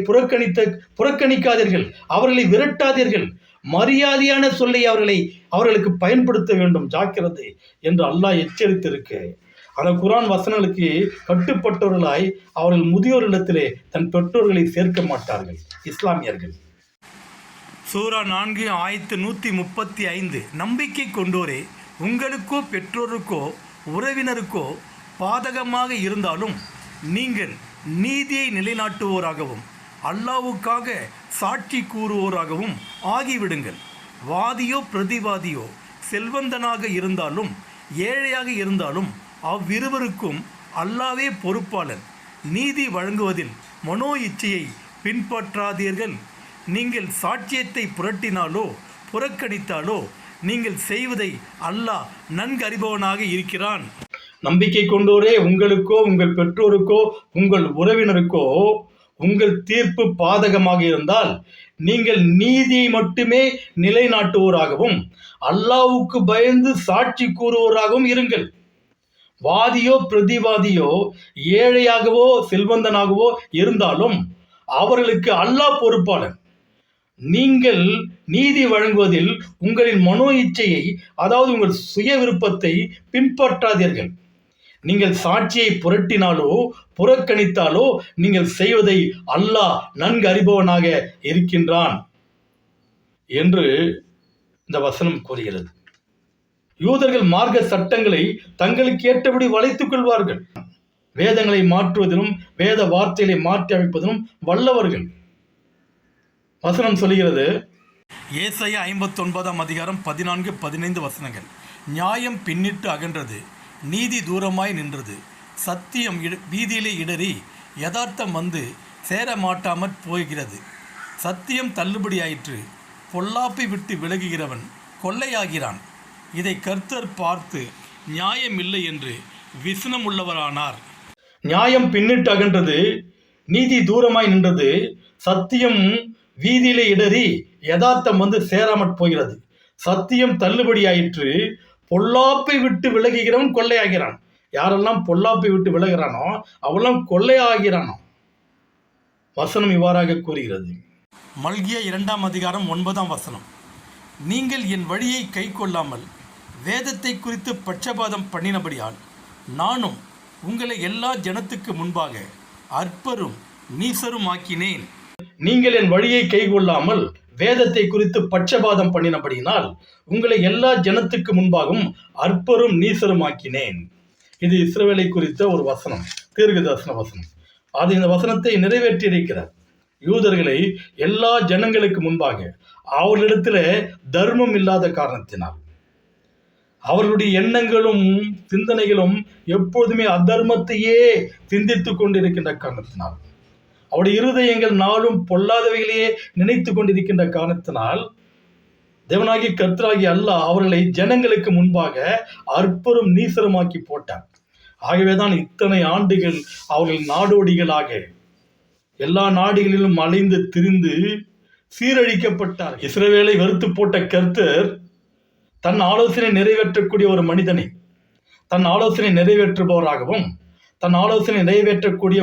புறக்கணிக்காதீர்கள், அவர்களை விரட்டாதீர்கள், மரியாதையான சொல்லை அவர்களுக்கு பயன்படுத்த வேண்டும், ஜாக்கிரதை என்று அல்லாஹ் எச்சரித்திருக்கு. அந்த குர்ஆன் வசனங்களுக்கு கட்டுப்பட்டவர்களாய் அவர்கள் முதியோர் இல்லத்திலே தன் பெற்றோர்களை சேர்க்க மாட்டார்கள் இஸ்லாமியர்கள். சூரா 4 ஆயத்து 135, நம்பிக்கை கொண்டோரே, உங்களுக்கோ பெற்றோருக்கோ உறவினருக்கோ பாதகமாக இருந்தாலும் நீங்கள் நீதியை நிலைநாட்டுவோராகவும் அல்லாஹ்வுக்காக சாட்சி கூறுவோராகவும் ஆகிவிடுங்கள். வாதியோ பிரதிவாதியோ செல்வந்தனாக இருந்தாலும் ஏழையாக இருந்தாலும் அவ்விருவருக்கும் அல்லாஹ்வே பொறுப்பாளன். நீதி வழங்குவதில் மனோ இச்சையை பின்பற்றாதீர்கள். நீங்கள் சாட்சியத்தை புரட்டினாலோ புறக்கணித்தாலோ நீங்கள் செய்வதை அல்லாஹ் நன்கறிபவனாக இருக்கிறான். நம்பிக்கை கொண்டோரே, உங்களுக்கோ உங்கள் பெற்றோருக்கோ உங்கள் உறவினருக்கோ உங்கள் தீர்ப்பு பாதகமாக இருந்தால் நீங்கள் நீதியை மட்டுமே நிலைநாட்டுவோராகவும் அல்லாஹ்வுக்கு பயந்து சாட்சி கூறுவோராகவும் இருங்கள். வாதியோ பிரதிவாதியோ ஏழையாகவோ செல்வந்தனாகவோ இருந்தாலும் அவர்களுக்கு அல்லாஹ் பொறுப்பாளன். நீங்கள் நீதி வழங்குவதில் உங்களின் மனோ இச்சையை, அதாவது உங்கள் சுய விருப்பத்தை பின்பற்றாதீர்கள். நீங்கள் சாட்சியை புரட்டினாலோ புறக்கணித்தாலோ நீங்கள் செய்வதை அல்லாஹ் நன்கு அறிபவனாக இருக்கின்றான் என்று இந்த வசனம் கூறுகிறது. யூதர்கள் மார்க்க சட்டங்களை தங்களுக்கு ஏற்றபடி வளைத்துக் கொள்வார்கள். வேதங்களை மாற்றுவதிலும் வேத வார்த்தைகளை மாற்றி அமைப்பதிலும் வல்லவர்கள். வசனம் சொல்கிறது, ஏசாயா 59 அதிகாரம் 14-15 வசனங்கள். நியாயம் பின்னிட்டு அகன்றது, நீதி தூரமாய் நின்றது, சத்தியம் வீதியிலே இடறி யதார்த்தம் வந்து சேர மாட்டாமற் போகிறது. சத்தியம் தள்ளுபடியாயிற்று, பொல்லாப்பை விட்டு விலகுகிறவன் கொள்ளையாகிறான். இதை கர்த்தர் பார்த்து நியாயமில்லை என்று விசனம் உள்ளவரானார். நியாயம் பின்னிட்டு அகன்றது, நீதி தூரமாய் நின்றது, சத்தியம் வீதியிலே இடறி யதார்த்தம் வந்து சேராமற் போகிறது. சத்தியம் தள்ளுபடியாயிற்று, பொல்லாப்பை விட்டு விலகுகிறவன் கொள்ளையாகிறான். யாரெல்லாம் பொல்லாப்பை விட்டு விலகிறானோ அவெல்லாம் கொள்ளையாகிறானோ. வசனம் இவ்வாறாக கூறுகிறது. மல்கியா 2:9 நீங்கள் என் வழியை கை கொள்ளாமல் வேதத்தை குறித்து பட்சபாதம் பண்ணினபடியால் நானும் உங்களை எல்லா ஜனத்துக்கு முன்பாக அற்பரும் நீசரும் ஆக்கினேன். நீங்கள் என் வழியை கை கொள்ளாமல் வேதத்தை குறித்து பட்சபாதம் பண்ணினபடியினால் உங்களை எல்லா ஜனத்துக்கு முன்பாகவும் அற்பரும் நீசரும் ஆக்கினேன். இது இஸ்ரவேலை குறித்த ஒரு வசனம், தீர்க்கதரிசன வசனம். அது இந்த வசனத்தை நிறைவேற்றியிருக்கிறார். யூதர்களை எல்லா ஜனங்களுக்கு முன்பாக அவர்களிடத்தில் தர்மம் இல்லாத காரணத்தினால், அவர்களுடைய எண்ணங்களும் சிந்தனைகளும் எப்போதுமே அதர்மத்தையே சிந்தித்து கொண்டிருக்கின்ற காரணத்தினால், அவருடைய இருதயங்கள் நாளும் பொல்லாதவைகளையே நினைத்து கொண்டிருக்கின்ற காரணத்தினால் தேவனாகி கர்த்தராகி அல்லாஹ் அவர்களை ஜனங்களுக்கு முன்பாக அற்பரும் நீசருமாக்கி போட்டார். ஆகவேதான் இத்தனை ஆண்டுகள் அவர்கள் நாடோடிகளாக எல்லா நாடுகளிலும் அலைந்து திரிந்து சீரழிக்கப்பட்டார். இஸ்ரவேலை வெறுத்து போட்ட கர்த்தர் தன் ஆலோசனை நிறைவேற்றக்கூடிய ஒரு மனிதனை, தன் ஆலோசனை நிறைவேற்றுபவராகவும் தன் ஆலோசனை நிறைவேற்றக்கூடிய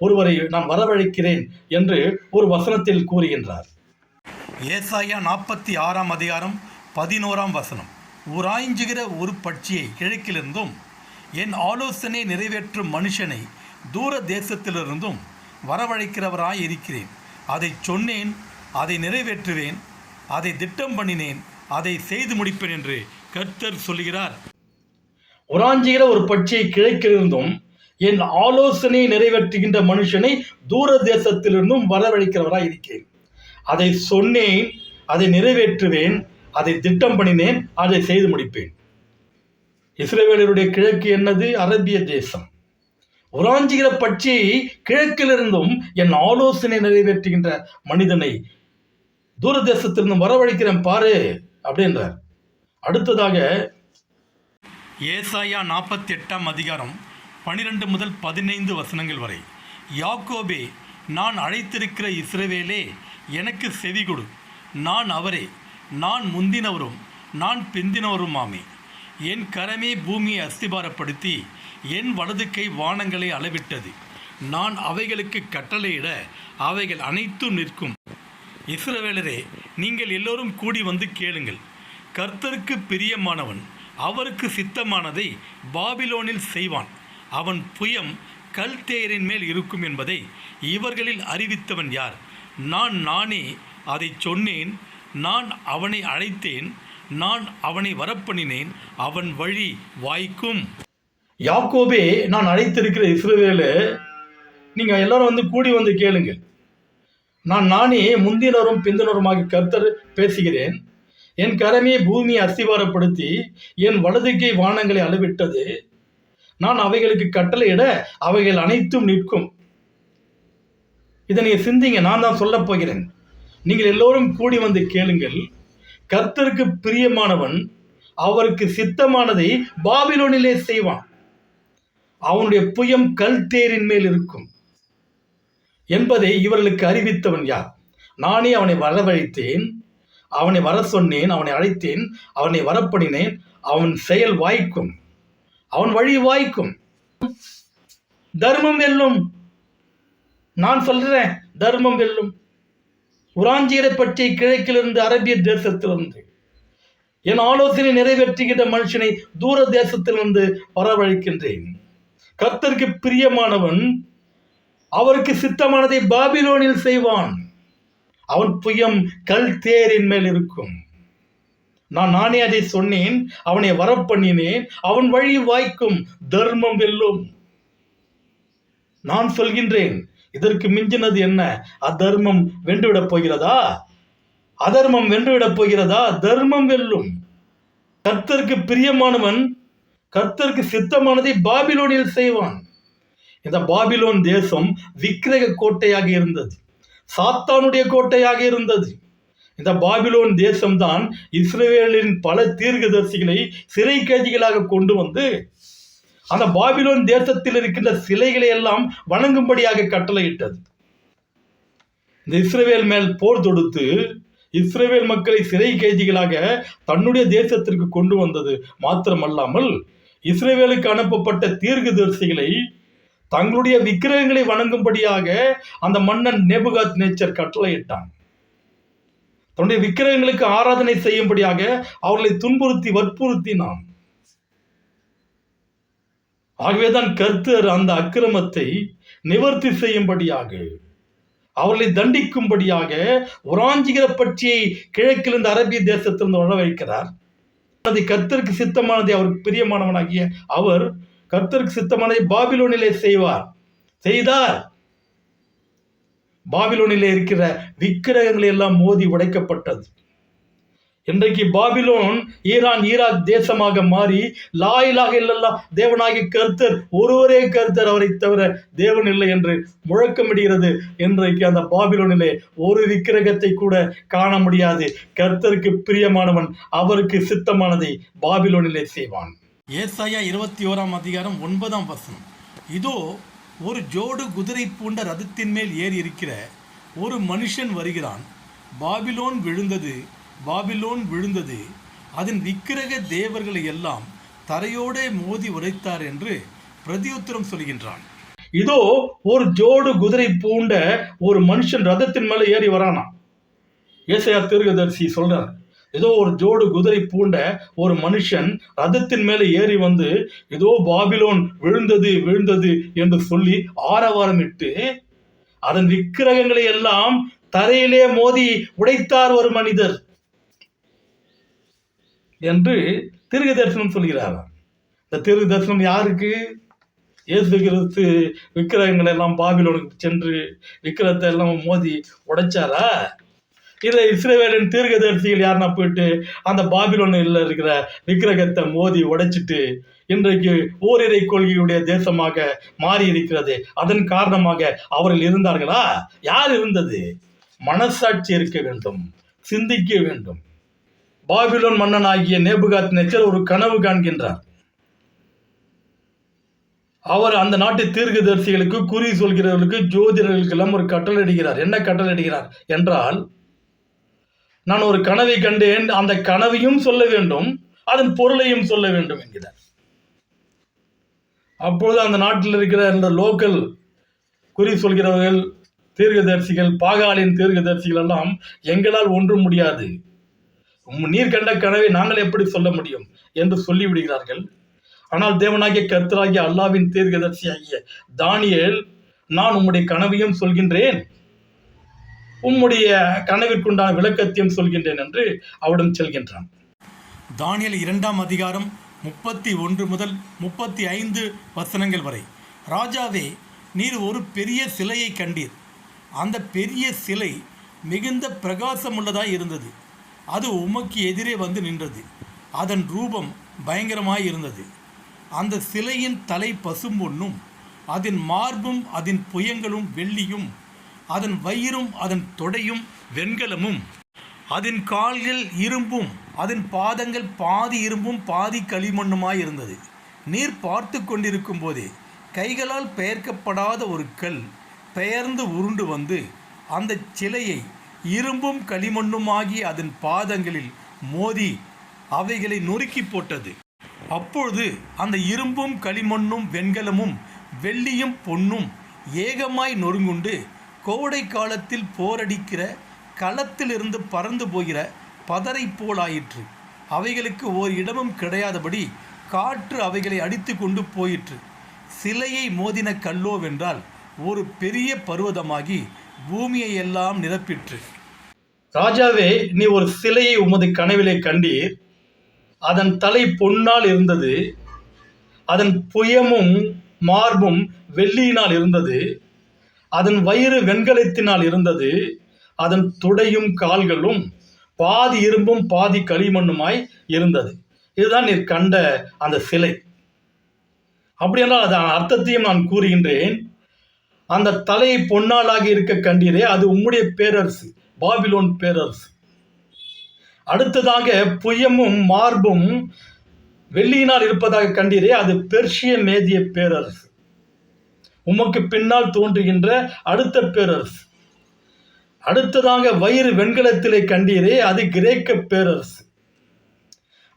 ஒருவரை நான் வரவழைக்கிறேன் என்று ஒரு வசனத்தில் கூறுகின்றார். ஏசாயா 46:11 உராய்ஞ்சுகிற ஒரு பட்சியை கிழக்கிலிருந்தும் என் ஆலோசனை நிறைவேற்றும் மனுஷனை தூர தேசத்திலிருந்தும் வரவழைக்கிறவராய் இருக்கிறேன். அதை சொன்னேன், அதை நிறைவேற்றுவேன், அதை திட்டம் பண்ணினேன், அதை செய்து முடிப்பேன் என்று கர்த்தர் சொல்கிறார். உராஞ்சுகிற ஒரு பட்சியை கிழக்கிலிருந்தும் என் ஆலோசனை நிறைவேற்றுகின்ற மனுஷனை தூர தேசத்திலிருந்தும் வரவழைக்கிறவராய் இருக்கிறேன். அதை சொன்னேன், அதை நிறைவேற்றுவேன், அதை திட்டம் பண்ணினேன், அதை செய்து முடிப்பேன். இஸ்ரவேலருடைய கிழக்கு என்னது? அரபிய தேசம். உராஞ்சுகிற பட்சியை கிழக்கிலிருந்தும் என் ஆலோசனை நிறைவேற்றுகின்ற மனிதனை தூர தேசத்திலிருந்தும் வரவழைக்கிறேன் பாரு அப்படின்றார். அடுத்ததாக ஏசாயா 48:12-15 வரை, யாக்கோபே, நான் அழைத்திருக்கிற இஸ்ரவேலே, எனக்கு செவி கொடு. நான் அவரே, நான் முந்தினவரும் நான் பிந்தினவருமாமே. என் கரமே பூமியை அஸ்திபாரப்படுத்தி என் வலது கை வானங்களை அளவிட்டது. நான் அவைகளுக்கு கட்டளையிட அவைகள் அனைத்தும் நிற்கும். இஸ்ரவேலரே, நீங்கள் எல்லோரும் கூடி வந்து கேளுங்கள். கர்த்தருக்கு பிரியமானவன் அவருக்கு சித்தமானதை பாபிலோனில் செய்வான். அவன் புயம் கல்தேயரின் மேல் இருக்கும் என்பதை இவர்களில் அறிவித்தவன் யார்? நானே அதை சொன்னேன். நான் அவனை அழைத்தேன், நான் அவனை வரப்பண்ணினேன், அவன் வழி வாய்க்கும். யாக்கோபே, நான் அழைத்திருக்கிற இஸ்ரவேலே, நீங்கள் எல்லாரும் வந்து கூடி வந்து கேளுங்கள். நானே முந்தினரும் பிந்தினருமாக கர்த்தர் பேசுகிறேன். என் கரமே பூமியை அஸ்திவாரப்படுத்தி என் வலதுகை வானங்களை அளவிட்டது. நான் அவைகளுக்கு கட்டளையிட அவைகள் அனைத்தும் நிற்கும். இதை நீங்கள் சிந்திங்க, நான் தான் சொல்ல போகிறேன். நீங்கள் எல்லோரும் கூடி வந்து கேளுங்கள். கர்த்தருக்கு பிரியமானவன் அவருக்கு சித்தமானதை பாபிலோனிலே செய்வான். அவனுடைய புயம் கல்தேரின் மேல் இருக்கும் என்பதை இவர்களுக்கு அறிவித்தவன் யார்? நானே அவனை வரவழைத்தேன், அவனை வர சொன்னேன், அவனை அழைத்தேன், அவனை வரப்பண்ணினேன், அவன் செயல் வாய்க்கும், அவன் வழி வாய்க்கும். தர்மம் வெல்லும். நான் சொல்றேன், தர்மம் வெல்லும். உராஞ்சியரை பற்றி கிழக்கிலிருந்து அரபிய தேசத்திலிருந்து என் ஆலோசனை நிறைவேற்றுகின்ற மனுஷனை தூர தேசத்திலிருந்து வரவழைக்கின்றேன். கர்த்தருக்கு பிரியமானவன் அவருக்கு சித்தமானதை பாபிலோனில் செய்வான். அவன் புயம் கல்தேரின் மேல் இருக்கும். நானே அதை சொன்னேன், அவனை வரப்பண்ணினேன், அவன் வழி வாய்க்கும். தர்மம் வெல்லும். நான் சொல்கின்றேன், இதற்கு மிஞ்சினது என்ன? அதர்மம் வென்றுவிடப் போகிறதா? அதர்மம் வென்றுவிடப் போகிறதா? தர்மம் வெல்லும். கர்த்தருக்கு பிரியமானவன் கர்த்தருக்கு சித்தமானதை பாபிலோனில் செய்வான். இந்த பாபிலோன் தேசம் விக்கிரக கோட்டையாக இருந்தது, சாத்தானுடைய கோட்டையாக இருந்தது. இந்த பாபிலோன் தேசம்தான் இஸ்ரவேலின் பல தீர்க்கதரிசிகளை சிறை கைதிகளாக கொண்டு வந்து அந்த பாபிலோன் தேசத்தில் இருக்கின்ற சிலைகளை எல்லாம் வணங்கும்படியாக கட்டளையிட்டது. இந்த இஸ்ரவேல் மேல் போர் தொடுத்து இஸ்ரவேல் மக்களை சிறை கைதிகளாக தன்னுடைய தேசத்திற்கு கொண்டு வந்தது மாத்திரமல்லாமல் இஸ்ரவேலுக்கு அனுப்பப்பட்ட தீர்க்கதரிசிகளை தங்களுடைய விக்கிரகங்களை வணங்கும்படியாக அந்த மன்னன் நேபுகாத் நேச்சர் கட்டளையிட்டான். தன்னுடைய விக்கிரகங்களுக்கு ஆராதனை செய்யும்படியாக அவர்களை துன்புறுத்தி வற்புறுத்தினான். ஆகவேதான் கர்த்தர் அந்த அக்கிரமத்தை நிவர்த்தி செய்யும்படியாக அவர்களை தண்டிக்கும்படியாக உராஞ்சிகிற பட்சியை கிழக்கிலிருந்து அரபிய தேசத்திலிருந்து வர வைக்கிறார். அது கர்த்தருக்கு சித்தமானதை அவருக்கு பிரியமானவனாகிய அவர் கர்த்தருக்கு சித்தமானதை பாபிலோனிலே செய்தார். பாபிலோனிலே இருக்கிற விக்கிரகங்களை எல்லாம் மோதி உடைக்கப்பட்டது. இன்றைக்கு பாபிலோன் ஈரான் ஈராக் தேசமாக மாறி லா இலாஹ இல்லல்லாஹ் தேவனாகிய கர்த்தர் ஒருவரே கர்த்தர், அவரை தவிர தேவன் இல்லை என்று முழக்கமிடுகிறது. இன்றைக்கு அந்த பாபிலோனிலே ஒரு விக்கிரகத்தை கூட காண முடியாது. கர்த்தருக்கு பிரியமானவன் அவருக்கு சித்தமானதை பாபிலோனிலே செய்வான். ஏசாயா 21:9 இதோ ஒரு ஜோடு குதிரை பூண்ட ரதத்தின் மேல் ஏறி இருக்கிற ஒரு மனுஷன் வருகிறான். பாபிலோன் விழுந்தது, பாபிலோன் விழுந்தது, அதன் விக்கிரக தேவர்களை எல்லாம் தரையோடே மோதி உரைத்தார் என்று பிரதியுத்தரம் சொல்கின்றான். இதோ ஒரு ஜோடு குதிரை பூண்ட ஒரு மனுஷன் ரதத்தின் மேலே ஏறி வரானா. ஏசாயா தீர்க்கதரிசி சொல்றார், ஏதோ ஒரு ஜோடு குதிரை பூண்ட ஒரு மனுஷன் ரதத்தின் மேலே ஏறி வந்து ஏதோ பாபிலோன் விழுந்தது விழுந்தது என்று சொல்லி ஆரவாரமிட்டு அதன் விக்கிரகங்களை எல்லாம் தரையிலே மோதி உடைத்தார் ஒரு மனிதர் என்று தீர்க்க தரிசனம் சொல்கிறார். இந்த தீர்க்க தரிசனம் யாருக்கு? இயேசு கிறிஸ்து விக்கிரகங்களை எல்லாம் பாபிலோனுக்கு சென்று விக்கிரகத்தை எல்லாம் மோதி உடைச்சாரா? இதில் இஸ்ரவேலின் தீர்க்கதரிசிகள் யாருன்னா போயிட்டு அந்த பாபிலோனில் இருக்கிற விக்கிரகத்தை மோதி உடைச்சிட்டு இன்றைக்கு ஓரிரை கொள்கையுடைய தேசமாக மாறி இருக்கிறது. அதன் காரணமாக அவர்கள் இருந்தார்களா? யார் இருந்தது? மனசாட்சி இருக்க வேண்டும், சிந்திக்க வேண்டும். பாபிலோன் மன்னன் ஆகிய நேபுகாத் நேச்சர் ஒரு கனவு காண்கின்றார். அவர் அந்த நாட்டு தீர்க்கதரிசிகளுக்கு, குறி சொல்கிறவர்களுக்கு, ஜோதிடர்களுக்கெல்லாம் ஒரு கட்டளையிடுகிறார். என்ன கட்டளையிடுகிறார் என்றால், நான் ஒரு கனவை கண்டேன், அந்த கனவையும் சொல்ல வேண்டும், அதன் பொருளையும் சொல்ல வேண்டும் என்கிறார். அப்பொழுது அந்த நாட்டில் இருக்கிற இந்த லோக்கல் குறி சொல்கிறவர்கள், தீர்க்கதரிசிகள், பாகாலின் தீர்க்கதரிசிகள் எல்லாம் எங்களால் ஒன்றும் முடியாது, நீர் கண்ட கனவை நாங்கள் எப்படி சொல்ல முடியும் என்று சொல்லிவிடுகிறார்கள். ஆனால் தேவனாகிய கர்த்தராகிய அல்லாவின் தீர்க்கதரிசியாகிய தானியேல், நான் உம்முடைய கனவையும் சொல்கின்றேன், உம்முடைய கனவிற்குண்டான விளக்கத்தையும் சொல்கின்றேன் என்று அவரிடம் செல்கின்றான். தானியேல் 2:31 முதல் 35 வரை. ராஜாவே, நீர் ஒரு பெரிய சிலையை கண்டீர். அந்த பெரிய சிலை மிகுந்த பிரகாசமுள்ளதாய் இருந்தது. அது உமக்கு எதிரே வந்து நின்றது. அதன் ரூபம் பயங்கரமாய் இருந்தது. அந்த சிலையின் தலை பசும்பொன்னும், அதன் மார்பும் அதன் புயங்களும் வெள்ளியும், அதன் வயிறும் அதன் தொடையும் வெண்கலமும், அதன் கால்கள் இரும்பும், அதன் பாதங்கள் பாதி இரும்பும் பாதி களிமண்ணுமாய் இருந்தது. நீர் பார்த்து கொண்டிருக்கும் போதே கைகளால் பெயர்க்கப்படாத ஒரு கல் பெயர்ந்து உருண்டு வந்து அந்த சிலையை இரும்பும் களிமண்ணுமாகிய அதன் பாதங்களில் மோதி அவைகளை நொறுக்கி போட்டது. அப்பொழுது அந்த இரும்பும் களிமண்ணும் வெண்கலமும் வெள்ளியும் பொன்னும் ஏகமாய் நொறுங்குண்டு கோடை காலத்தில் போரடிக்கிற களத்திலிருந்து பறந்து போகிற பதரை போலாயிற்று. அவைகளுக்கு ஓர் இடமும் கிடையாதபடி காற்று அவைகளை அடித்து கொண்டு போயிற்று. சிலையை மோதின கல்லோவென்றால் ஒரு பெரிய பர்வதமாகி பூமியை எல்லாம் நிரப்பிற்று. ராஜாவே, நீ ஒரு சிலையை உமது கனவிலே கண்டீர். அதன் தலை பொன்னால் இருந்தது, அதன் புயமும் மார்பும் வெள்ளியினால் இருந்தது, அதன் வயிறு வெண்கலத்தினால் இருந்தது, அதன் துடையும் கால்களும் பாதி இரும்பும் பாதி களிமண்ணுமாய் இருந்தது. இதுதான் நீர் கண்ட அந்த சிலை. அப்படியென்றால் அதன் அர்த்தத்தையும் நான் கூறுகின்றேன். அந்த தலை பொன்னாலாக இருக்க கண்டீரே, அது உம்முடைய பேரரசு, பாபிலோன் பேரரசு. அடுத்ததாக புயமும் மார்பும் வெள்ளியினால் இருப்பதாக கண்டீரே, அது பெர்ஷிய மேதிய பேரரசு. உமக்கு பின்னால் தோன்றுகின்ற அடுத்த பேரரசு. அடுத்ததாக வயிறு வெண்கலத்திலே கண்டீரே, அது கிரேக்க பேரரசு.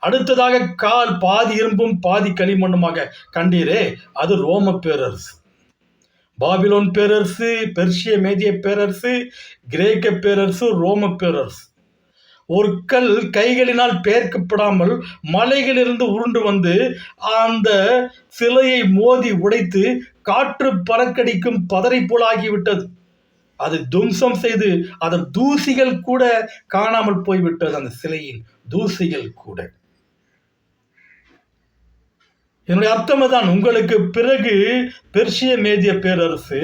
அடுத்ததாக கால் பாதி இரும்பும் பாதி களிமண்ணுமாக கண்டீரே, அது ரோம பேரரசு. பாபிலோன் பேரரசு, பெர்ஷிய மேதிய பேரரசு, கிரேக்க பேரரசு, ரோம பேரரசு. ஒரு கல் கைகளினால் பெயர்க்கப்படாமல் மலைகளிலிருந்து உருண்டு வந்து அந்த சிலையை மோதி உடைத்து காற்று பறக்கடிக்கும் பதரை போல் ஆகிவிட்டது. அது தும்சம் செய்து அதன் தூசிகள் கூட காணாமல் போய்விட்டது. அந்த சிலையின் தூசிகள் கூட. என்னுடைய அர்த்தம் தான், உங்களுக்கு பிறகு பெர்ஷிய மேதிய பேரரசு,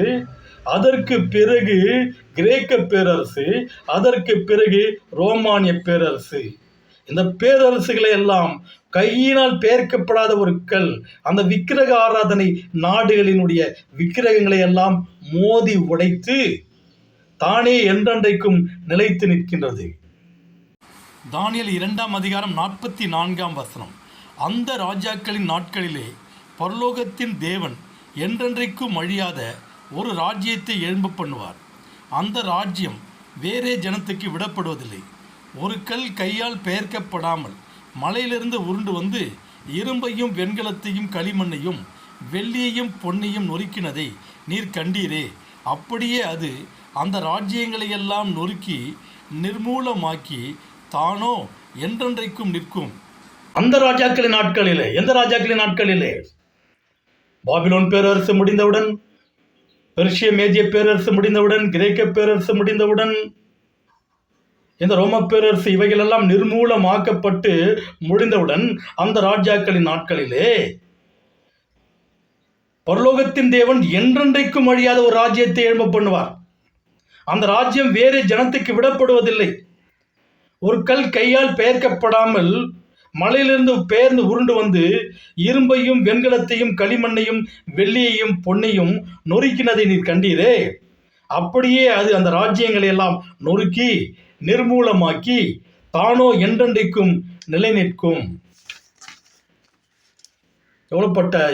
அதற்கு பிறகு கிரேக்க பேரரசு, அதற்கு பிறகு ரோமானிய பேரரசு. இந்த பேரரசுகளை எல்லாம் கையினால் பெயர்க்கப்படாத ஒரு கல் அந்த விக்கிரக ஆராதனை நாடுகளினுடைய விக்கிரகங்களை எல்லாம் மோதி உடைத்து தானே என்றென்றைக்கும் நிலைத்து நிற்கின்றது. தானியேல் 2ஆம் அதிகாரம் 44ஆம் வசனம். அந்த ராஜாக்களின் நாட்களிலே பரலோகத்தின் தேவன் என்றென்றைக்கும் அழியாத ஒரு ராஜ்யத்தை எழும்ப பண்ணுவார். அந்த ராஜ்யம் வேறே ஜனத்துக்கு விடப்படுவதில்லை. ஒரு கல் கையால் பெயர்க்கப்படாமல் மலையிலிருந்து உருண்டு வந்து இரும்பையும் வெண்கலத்தையும் களிமண்ணையும் வெள்ளியையும் பொன்னையும் நொறுக்கினதை நீர் கண்டீரே, அப்படியே அது அந்த ராஜ்யங்களையெல்லாம் நொறுக்கி நிர்மூலமாக்கி தானோ என்றென்றைக்கும் நிற்கும். அந்த ராஜாக்களின் நாட்களிலே, எந்த ராஜாக்களின் நாட்களிலே? பாபிலோன் பேரரசு முடிந்தவுடன், பெர்ஷிய மேதிய பேரரசு முடிந்தவுடன், கிரேக்க பேரரசு முடிந்தவுடன், இந்த ரோம பேரரசு இவைகளெல்லாம் நிர்மூலமாக்கப்பட்டு முடிந்தவுடன் அந்த ராஜாக்களின் நாட்களிலே பரலோகத்தின் தேவன் என்றென்றைக்கும் அழியாத ஒரு ராஜ்யத்தை எழும்ப பண்ணுவார். அந்த ராஜ்யம் வேறு ஜனத்துக்கு விடப்படுவதில்லை. ஒரு கல் கையால் பெயர்க்கப்படாமல் மலையிலிருந்து பெயர்ந்து உருண்டு வந்து இரும்பையும் வெண்கலத்தையும் களிமண்ணையும் வெள்ளியையும் பொன்னையும் நொறுக்கினதை நீர் கண்டீரே, அப்படியே அது அந்த ராஜ்யங்களை எல்லாம் நொறுக்கி நிர்மூலமாக்கி தானோ என்றென்றைக்கும் நிலை நிற்கும்.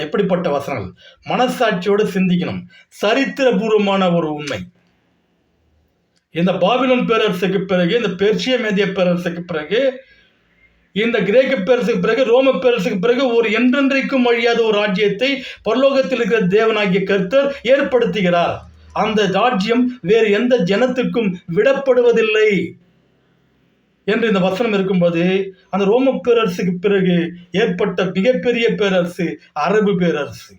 எப்படிப்பட்ட வசனங்கள்! மனசாட்சியோடு சிந்திக்கணும். சரித்திரபூர்வமான ஒரு உண்மை. இந்த பாபிலோன் பேரரசுக்கு பிறகு, இந்த பெர்ஷிய மேதிய பேரரசுக்கு பிறகு, இந்த கிரேக்க பேரரசுக்கு பிறகு, ரோம பேரரசுக்கு பிறகு ஒரு என்றென்றைக்கும் அழியாத ஒரு ராஜ்யத்தை பரலோகத்தில் இருக்கிற தேவனாகிய கர்த்தர் ஏற்படுத்துகிறார். அந்த ராஜ்யம் வேறு எந்த ஜனத்துக்கும் விடப்படுவதில்லை என்று இந்த வசனம் இருக்கும்போது, அந்த ரோம பேரரசுக்கு பிறகு ஏற்பட்ட மிகப்பெரிய பேரரசு அரபு பேரரசு.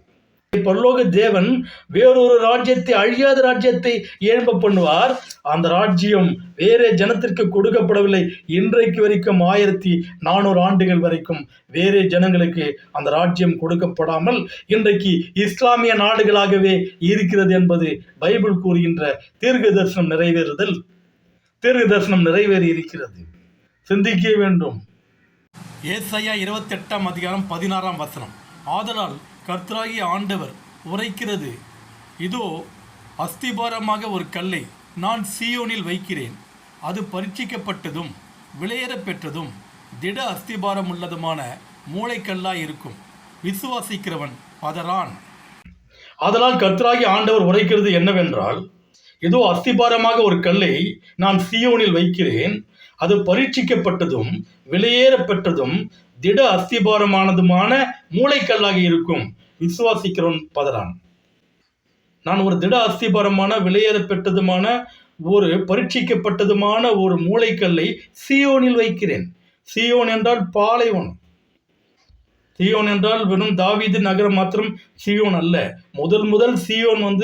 பரலோக தேவன் வேறொரு ராஜ்யத்தை, அழியாத ராஜ்யத்தை எழும்ப பண்ணுவார். அந்த ராஜ்யம் வேற ஜனத்திற்கு கொடுக்கப்படவில்லை. இன்றைக்கு வரைக்கும் 1400 ஆண்டுகள் வரைக்கும் வேறே ஜனங்களுக்கு அந்த ராஜ்யம் கொடுக்கப்படாமல் இன்றைக்கு இஸ்லாமிய நாடுகளாகவே இருக்கிறது என்பது பைபிள் கூறுகின்ற தீர்க்க தரிசனம் நிறைவேறி இருக்கிறது. சிந்திக்க வேண்டும். ஏசாயா 28ஆம் அதிகாரம் 16ஆம் வசனம். ஆதலால் கர்த்தராகிய ஆண்டவர் உரைக்கிறது, இதோ அஸ்திபாரமாக ஒரு கல்லை நான் சீயோனில் வைக்கிறேன், அது பரீட்சிக்கப்பட்டதும் விலையேற பெற்றதும் திட அஸ்திபாரம் உள்ளதுமான மூளைக்கல்லாய் இருக்கும், விசுவாசிக்கிறவன் பதறான். ஆதலால் கர்த்தராகிய ஆண்டவர் உரைக்கிறது என்னவென்றால், இதோ அஸ்திபாரமாக ஒரு கல்லை நான் சீயோனில் வைக்கிறேன், அது பரீட்சிக்கப்பட்டதும் விலையேற பெற்றதும் திட அஸ்திபாரமானதுமான மூளைக்கல்லாக இருக்கும், விசுவாசிக்கிறவன் பதறான். நான் ஒரு திட அஸ்திபாரமான விலையேற பெற்றதுமான ஒரு பரீட்சிக்கப்பட்டதுமான ஒரு மூளைக்கல்லை சீயோனில் வைக்கிறேன். சீயோன் என்றால் பாலைவனம். சீயோன் என்றால் வெறும் தாவீது நகரம் மாத்திரம் சீயோன் அல்ல. முதல் சீயோன்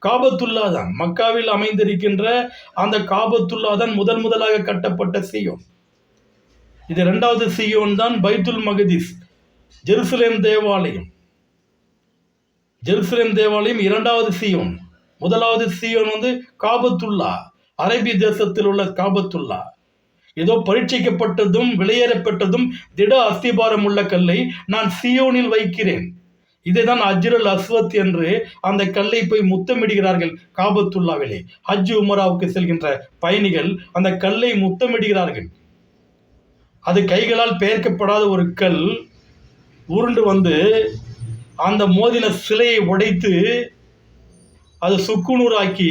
காபத்துல்லா தான். மக்காவில் அமைந்திருக்கின்ற அந்த காபத்துல்லா தான் முதலாக கட்டப்பட்ட சீயோன். இது 2வது சீயோன் தான் பைத்துல் மக்திஸ், ஜெருசலேம் தேவாலயம். 2வது சீயோன். முதலாவது சீயோன் காபத்துல்லா, அரேபிய தேசத்தில் உள்ள காபத்துல்லா. ஏதோ பரீட்சிக்கப்பட்டதும் விலையேறப்பட்டதும் திட அஸ்திபாரம் உள்ள கல்லை நான் சீயோனில் வைக்கிறேன். இதைதான் அஜ்ருல் அஸ்வத் என்று அந்த கல்லை போய் முத்தமிடுகிறார்கள் காபத்துல்லாவிலே. ஹஜ் உமராவுக்கு செல்கின்ற பயணிகள் அந்த கல்லை முத்தமிடுகிறார்கள். அது கைகளால் பெயர்க்கப்படாத ஒரு கல் உருண்டு வந்து அந்த மோதின சிலையை உடைத்து அது சுக்குநூறாக்கி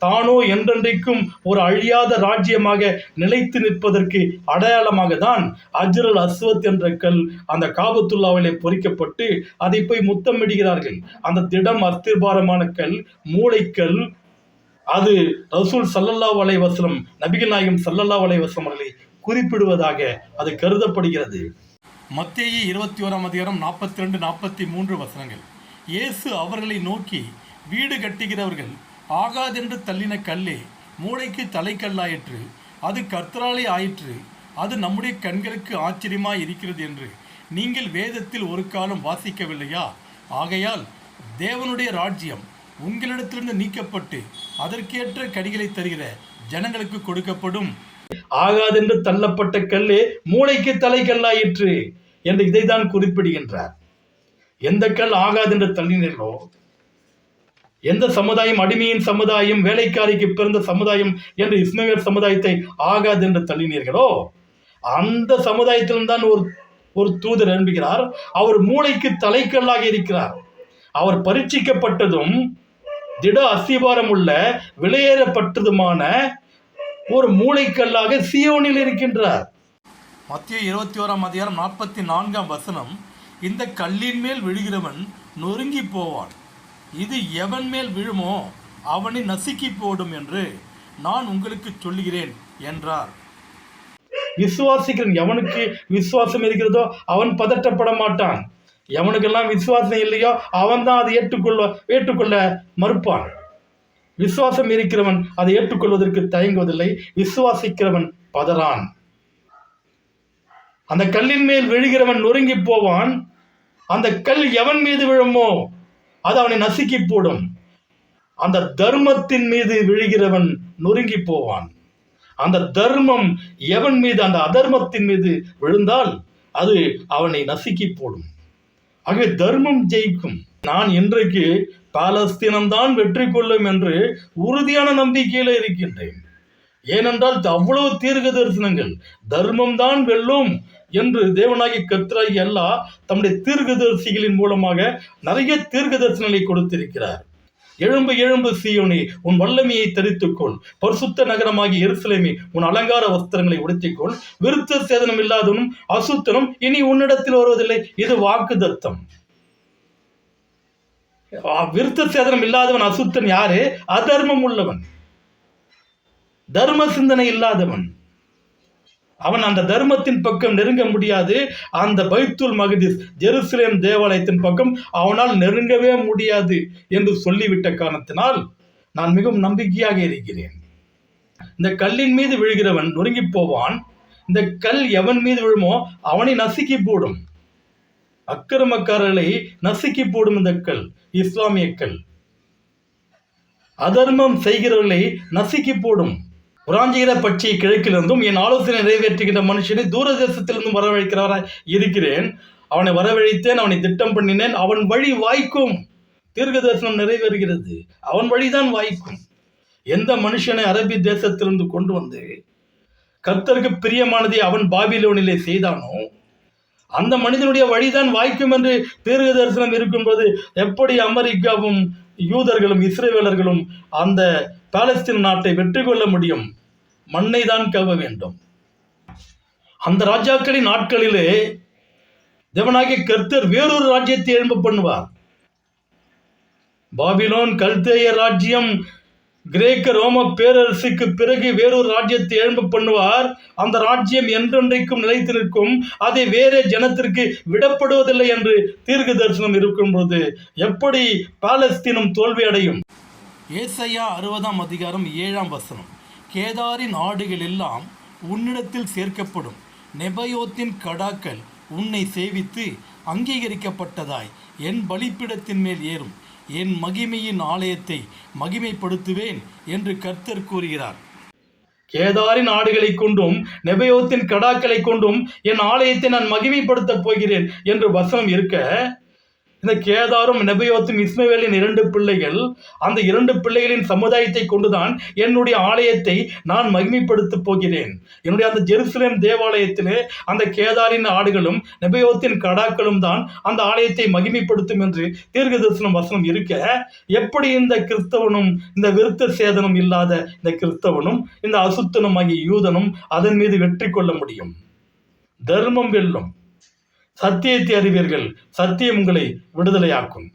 தானோ என்றென்றைக்கும் ஒரு அழியாத ராஜ்யமாக நிலைத்து நிற்பதற்கு அடையாளமாக தான் அஜ்ரல் அஸ்வத் என்ற கல் அந்த காபத்துல்லாவிலே பொறிக்கப்பட்டு அதை போய் முத்தமிடுகிறார்கள். அந்த திடம் அஸ்திபாரமான கல், மூளைக்கல், அது ரசூல் ஸல்லல்லாஹு அலைஹி வஸல்லம், நபிகள் நாயகம் ஸல்லல்லாஹு அலைஹி வஸல்லம் அவர்களை குறிப்பிடுவதாக அது கருதப்படுகிறது. மத்தேயு 21:42-43 வசனங்கள். இயேசு அவர்களை நோக்கி, வீடு கட்டுகிறவர்கள் ஆகாதென்று தள்ளின கல்லே மூளைக்கு தலைக்கல்லாயிற்று, அது கர்த்தராலே ஆயிற்று, அது நம்முடைய கண்களுக்கு ஆச்சரியமாய் இருக்கிறது என்று நீங்கள் வேதத்தில் ஒரு காலம் வாசிக்கவில்லையா? ஆகையால் தேவனுடைய ராஜ்யம் உங்களிடத்திலிருந்து நீக்கப்பட்டு அதற்கேற்ற கடிகளை தருகிற ஜனங்களுக்கு கொடுக்கப்படும். ஆகாதென்று தள்ளப்பட்ட கல்லே மூளைக்கு தலைக்கல்லாயிற்று என்று இதைதான் குறிப்பிடுகின்றார். எந்த கல் ஆகாதென்று தள்ளினீர்களோ, எந்த சமுதாயம் அடிமையின் சமுதாயம், வேலைக்காரிக்கு பிறந்த சமுதாயம் என்று இஸ்மவேல் சமுதாயத்தை ஆகாதென்று தள்ளினீர்களோ, அந்த சமுதாயத்தில்தான் ஒரு தூதர் எழும்புகிறார். அவர் மூளைக்கு தலைக்கல்லாக இருக்கிறார். அவர் பரீட்சிக்கப்பட்டதும் திட அஸ்திபாரம் உள்ள வெளியேறப்பட்டதுமான ஒரு மூளைக்கல்லாக சீயோனில் இருக்கின்றார். மத்தேயு 21:44 வசனம். இந்த கல்லின் மேல் விழுகிறவன் நொறுங்கி போவான், இது எவன் மேல் விழுமோ அவனை நசுக்கி போடும் என்று நான் உங்களுக்கு சொல்லுகிறேன் என்றார். விசுவாசிக்கிறன் எவனுக்கு விசுவாசம் இருக்கிறதோ அவன் பதட்டப்பட மாட்டான். எவனுக்கெல்லாம் விசுவாசம் இல்லையோ அவன் தான் அதை ஏற்றுக்கொள்ள மறுப்பான். விசுவாசம் இருக்கிறவன் அதை ஏற்றுக்கொள்வதற்கு தயங்குவதில்லை. விசுவாசிக்கிறவன் பதறான். அந்த கல்லின் மேல் விழுகிறவன் நொறுங்கி போவான். அந்த கல் எவன் மீது விழுமோ அது அவனை நசுக்கி போடும். அந்த தர்மத்தின் மீது விழுகிறவன் நொறுங்கி போவான். அந்த தர்மம் எவன் மீது, அந்த அதர்மத்தின் மீது விழுந்தால் அது அவனை நசுக்கி போடும். ஆகவே தர்மம் ஜெயிக்கும். நான் இன்றைக்கு பாலஸ்தீனம்தான் வெற்றி கொள்ளும் என்று உறுதியான நம்பிக்கையில இருக்கின்றேன். ஏனென்றால் அவ்வளவு தீர்க்க தரிசனங்கள் தர்மம் தான் வெல்லும் என்று தேவனாகிய கர்த்தராகிய அல்லாஹ் தம்முடைய தீர்க்கதரிசிகளின் மூலமாக நிறைய தீர்க்க தரிசனங்களை கொடுத்திருக்கிறார். எழும்பு எழும்பு சீயோனே, உன் வல்லமையை தரித்துக்கொள், பரிசுத்த நகரமாகிய எருசலேமே உன் அலங்கார வஸ்திரங்களை உடுத்திக்கொள், விருத்த சேதனம் இல்லாதவனும் அசுத்தனும் இனி உன்னிடத்தில் வருவதில்லை. இது வாக்கு தத்தம். விருத்த சேதனம் இல்லாதவன் அசுத்தன் யாரு? அதர்மம் உள்ளவன், தர்ம சிந்தனை இல்லாதவன். அவன் அந்த தர்மத்தின் பக்கம் நெருங்க முடியாது. அந்த பைத்துல் மக்திஸ், ஜெருசலேம் தேவாலயத்தின் பக்கம் அவனால் நெருங்கவே முடியாது என்று சொல்லிவிட்ட காரணத்தினால் நான் மிகவும் நம்பிக்கையாக இருக்கிறேன். இந்த கல்லின் மீது விழுகிறவன் நொறுங்கி போவான். இந்த கல் எவன் மீது விழுமோ அவனை நசுக்கி போடும். அக்கிரமக்காரர்களை நசுக்கி போடும் இந்த கல் இஸ்லாமிய கல். அதர்மம் செய்கிறவர்களை நசுக்கி போடும். புராஞ்சிகிற பட்சியை கிழக்கிலிருந்தும் என் ஆலோசனை நிறைவேற்றுகின்ற மனுஷனை தூரதேசத்திலிருந்தும் வரவழைக்கிறவராய் இருக்கிறேன். அவனை வரவழைத்தேன், அவனை திட்டம் பண்ணினேன், அவன் வழி வாய்க்கும். தீர்க்க தரிசனம் நிறைவேறுகிறது, அவன் வழிதான் வாய்க்கும். எந்த மனுஷனை அரபி தேசத்திலிருந்து கொண்டு வந்து கர்த்தருக்கு பிரியமானதை அவன் பாபிலோனிலே செய்தானோ அந்த மனிதனுடைய வழிதான் வாய்க்கும் என்று தீர்க்க தரிசனம் இருக்கும்போது எப்படி அமெரிக்காவும் யூதர்களும் இஸ்ரேலர்களும் அந்த பாலஸ்தீன் நாட்டை வெற்றி கொள்ள முடியும்? மண்ணை தான் கவ வேண்டும். அந்த ராஜாக்களின் நாட்களிலே தேவனாகிய கர்த்தர் வேறொரு ராஜ்யத்தை எழும்ப பண்ணுவார். பாபிலோன், கல்தேய ராஜ்யம், கிரேக்க ரோம பேரரசுக்கு பிறகு வேறொரு ராஜ்யத்தை எழும்ப பண்ணுவார். அந்த ராஜ்யம் என்றென்றைக்கும் நிலைத்து நிற்கும். அதை வேறே ஜனத்திற்கு விடப்படுவதில்லை என்று தீர்க்க தரிசனம் இருக்கும்போது எப்படி பாலஸ்தீனம் தோல்வி அடையும்? ஏசாயா 60:7 வசனம். கேதாரின் ஆடுகள் எல்லாம் உன்னிடத்தில் சேர்க்கப்படும், நெபயோத்தின் கடாக்கள் உன்னை சேவித்து அங்கீகரிக்கப்பட்டதாய் என் பலிப்பிடத்தின் மேல் ஏறும், என் மகிமையின் ஆலயத்தை மகிமைப்படுத்துவேன் என்று கர்த்தர் கூறுகிறார். கேதாரின் ஆடுகளை கொண்டும் நெபயோத்தின் கடாக்களை கொண்டும் என் ஆலயத்தை நான் மகிமைப்படுத்தப் போகிறேன் என்று வசனம் இருக்க, இந்த கேதாரும் நெபயோத்தும் இஸ்மவேலின் 2 பிள்ளைகள், அந்த 2 பிள்ளைகளின் சமுதாயத்தை கொண்டுதான் என்னுடைய ஆலயத்தை நான் மகிமைப்படுத்தப் போகிறேன். என்னுடைய அந்த ஜெருசலேம் தேவாலயத்திலே அந்த கேதாரின் ஆடுகளும் நெபயோத்தின் கடாக்களும் தான் அந்த ஆலயத்தை மகிமைப்படுத்தும் என்று தீர்க்கதரிசனம் வசனம் இருக்க, எப்படி இந்த கிறிஸ்தவனும், இந்த விருத்த சேதனம் இல்லாத இந்த கிறிஸ்தவனும், இந்த அசுத்தனுமாகிய யூதனும் அதன் மீது வெற்றி கொள்ள முடியும்? தர்மம் வெல்லும். சத்தியத்தை அறிவீர்கள், சத்தியம் உங்களை விடுதலையாக்கும்.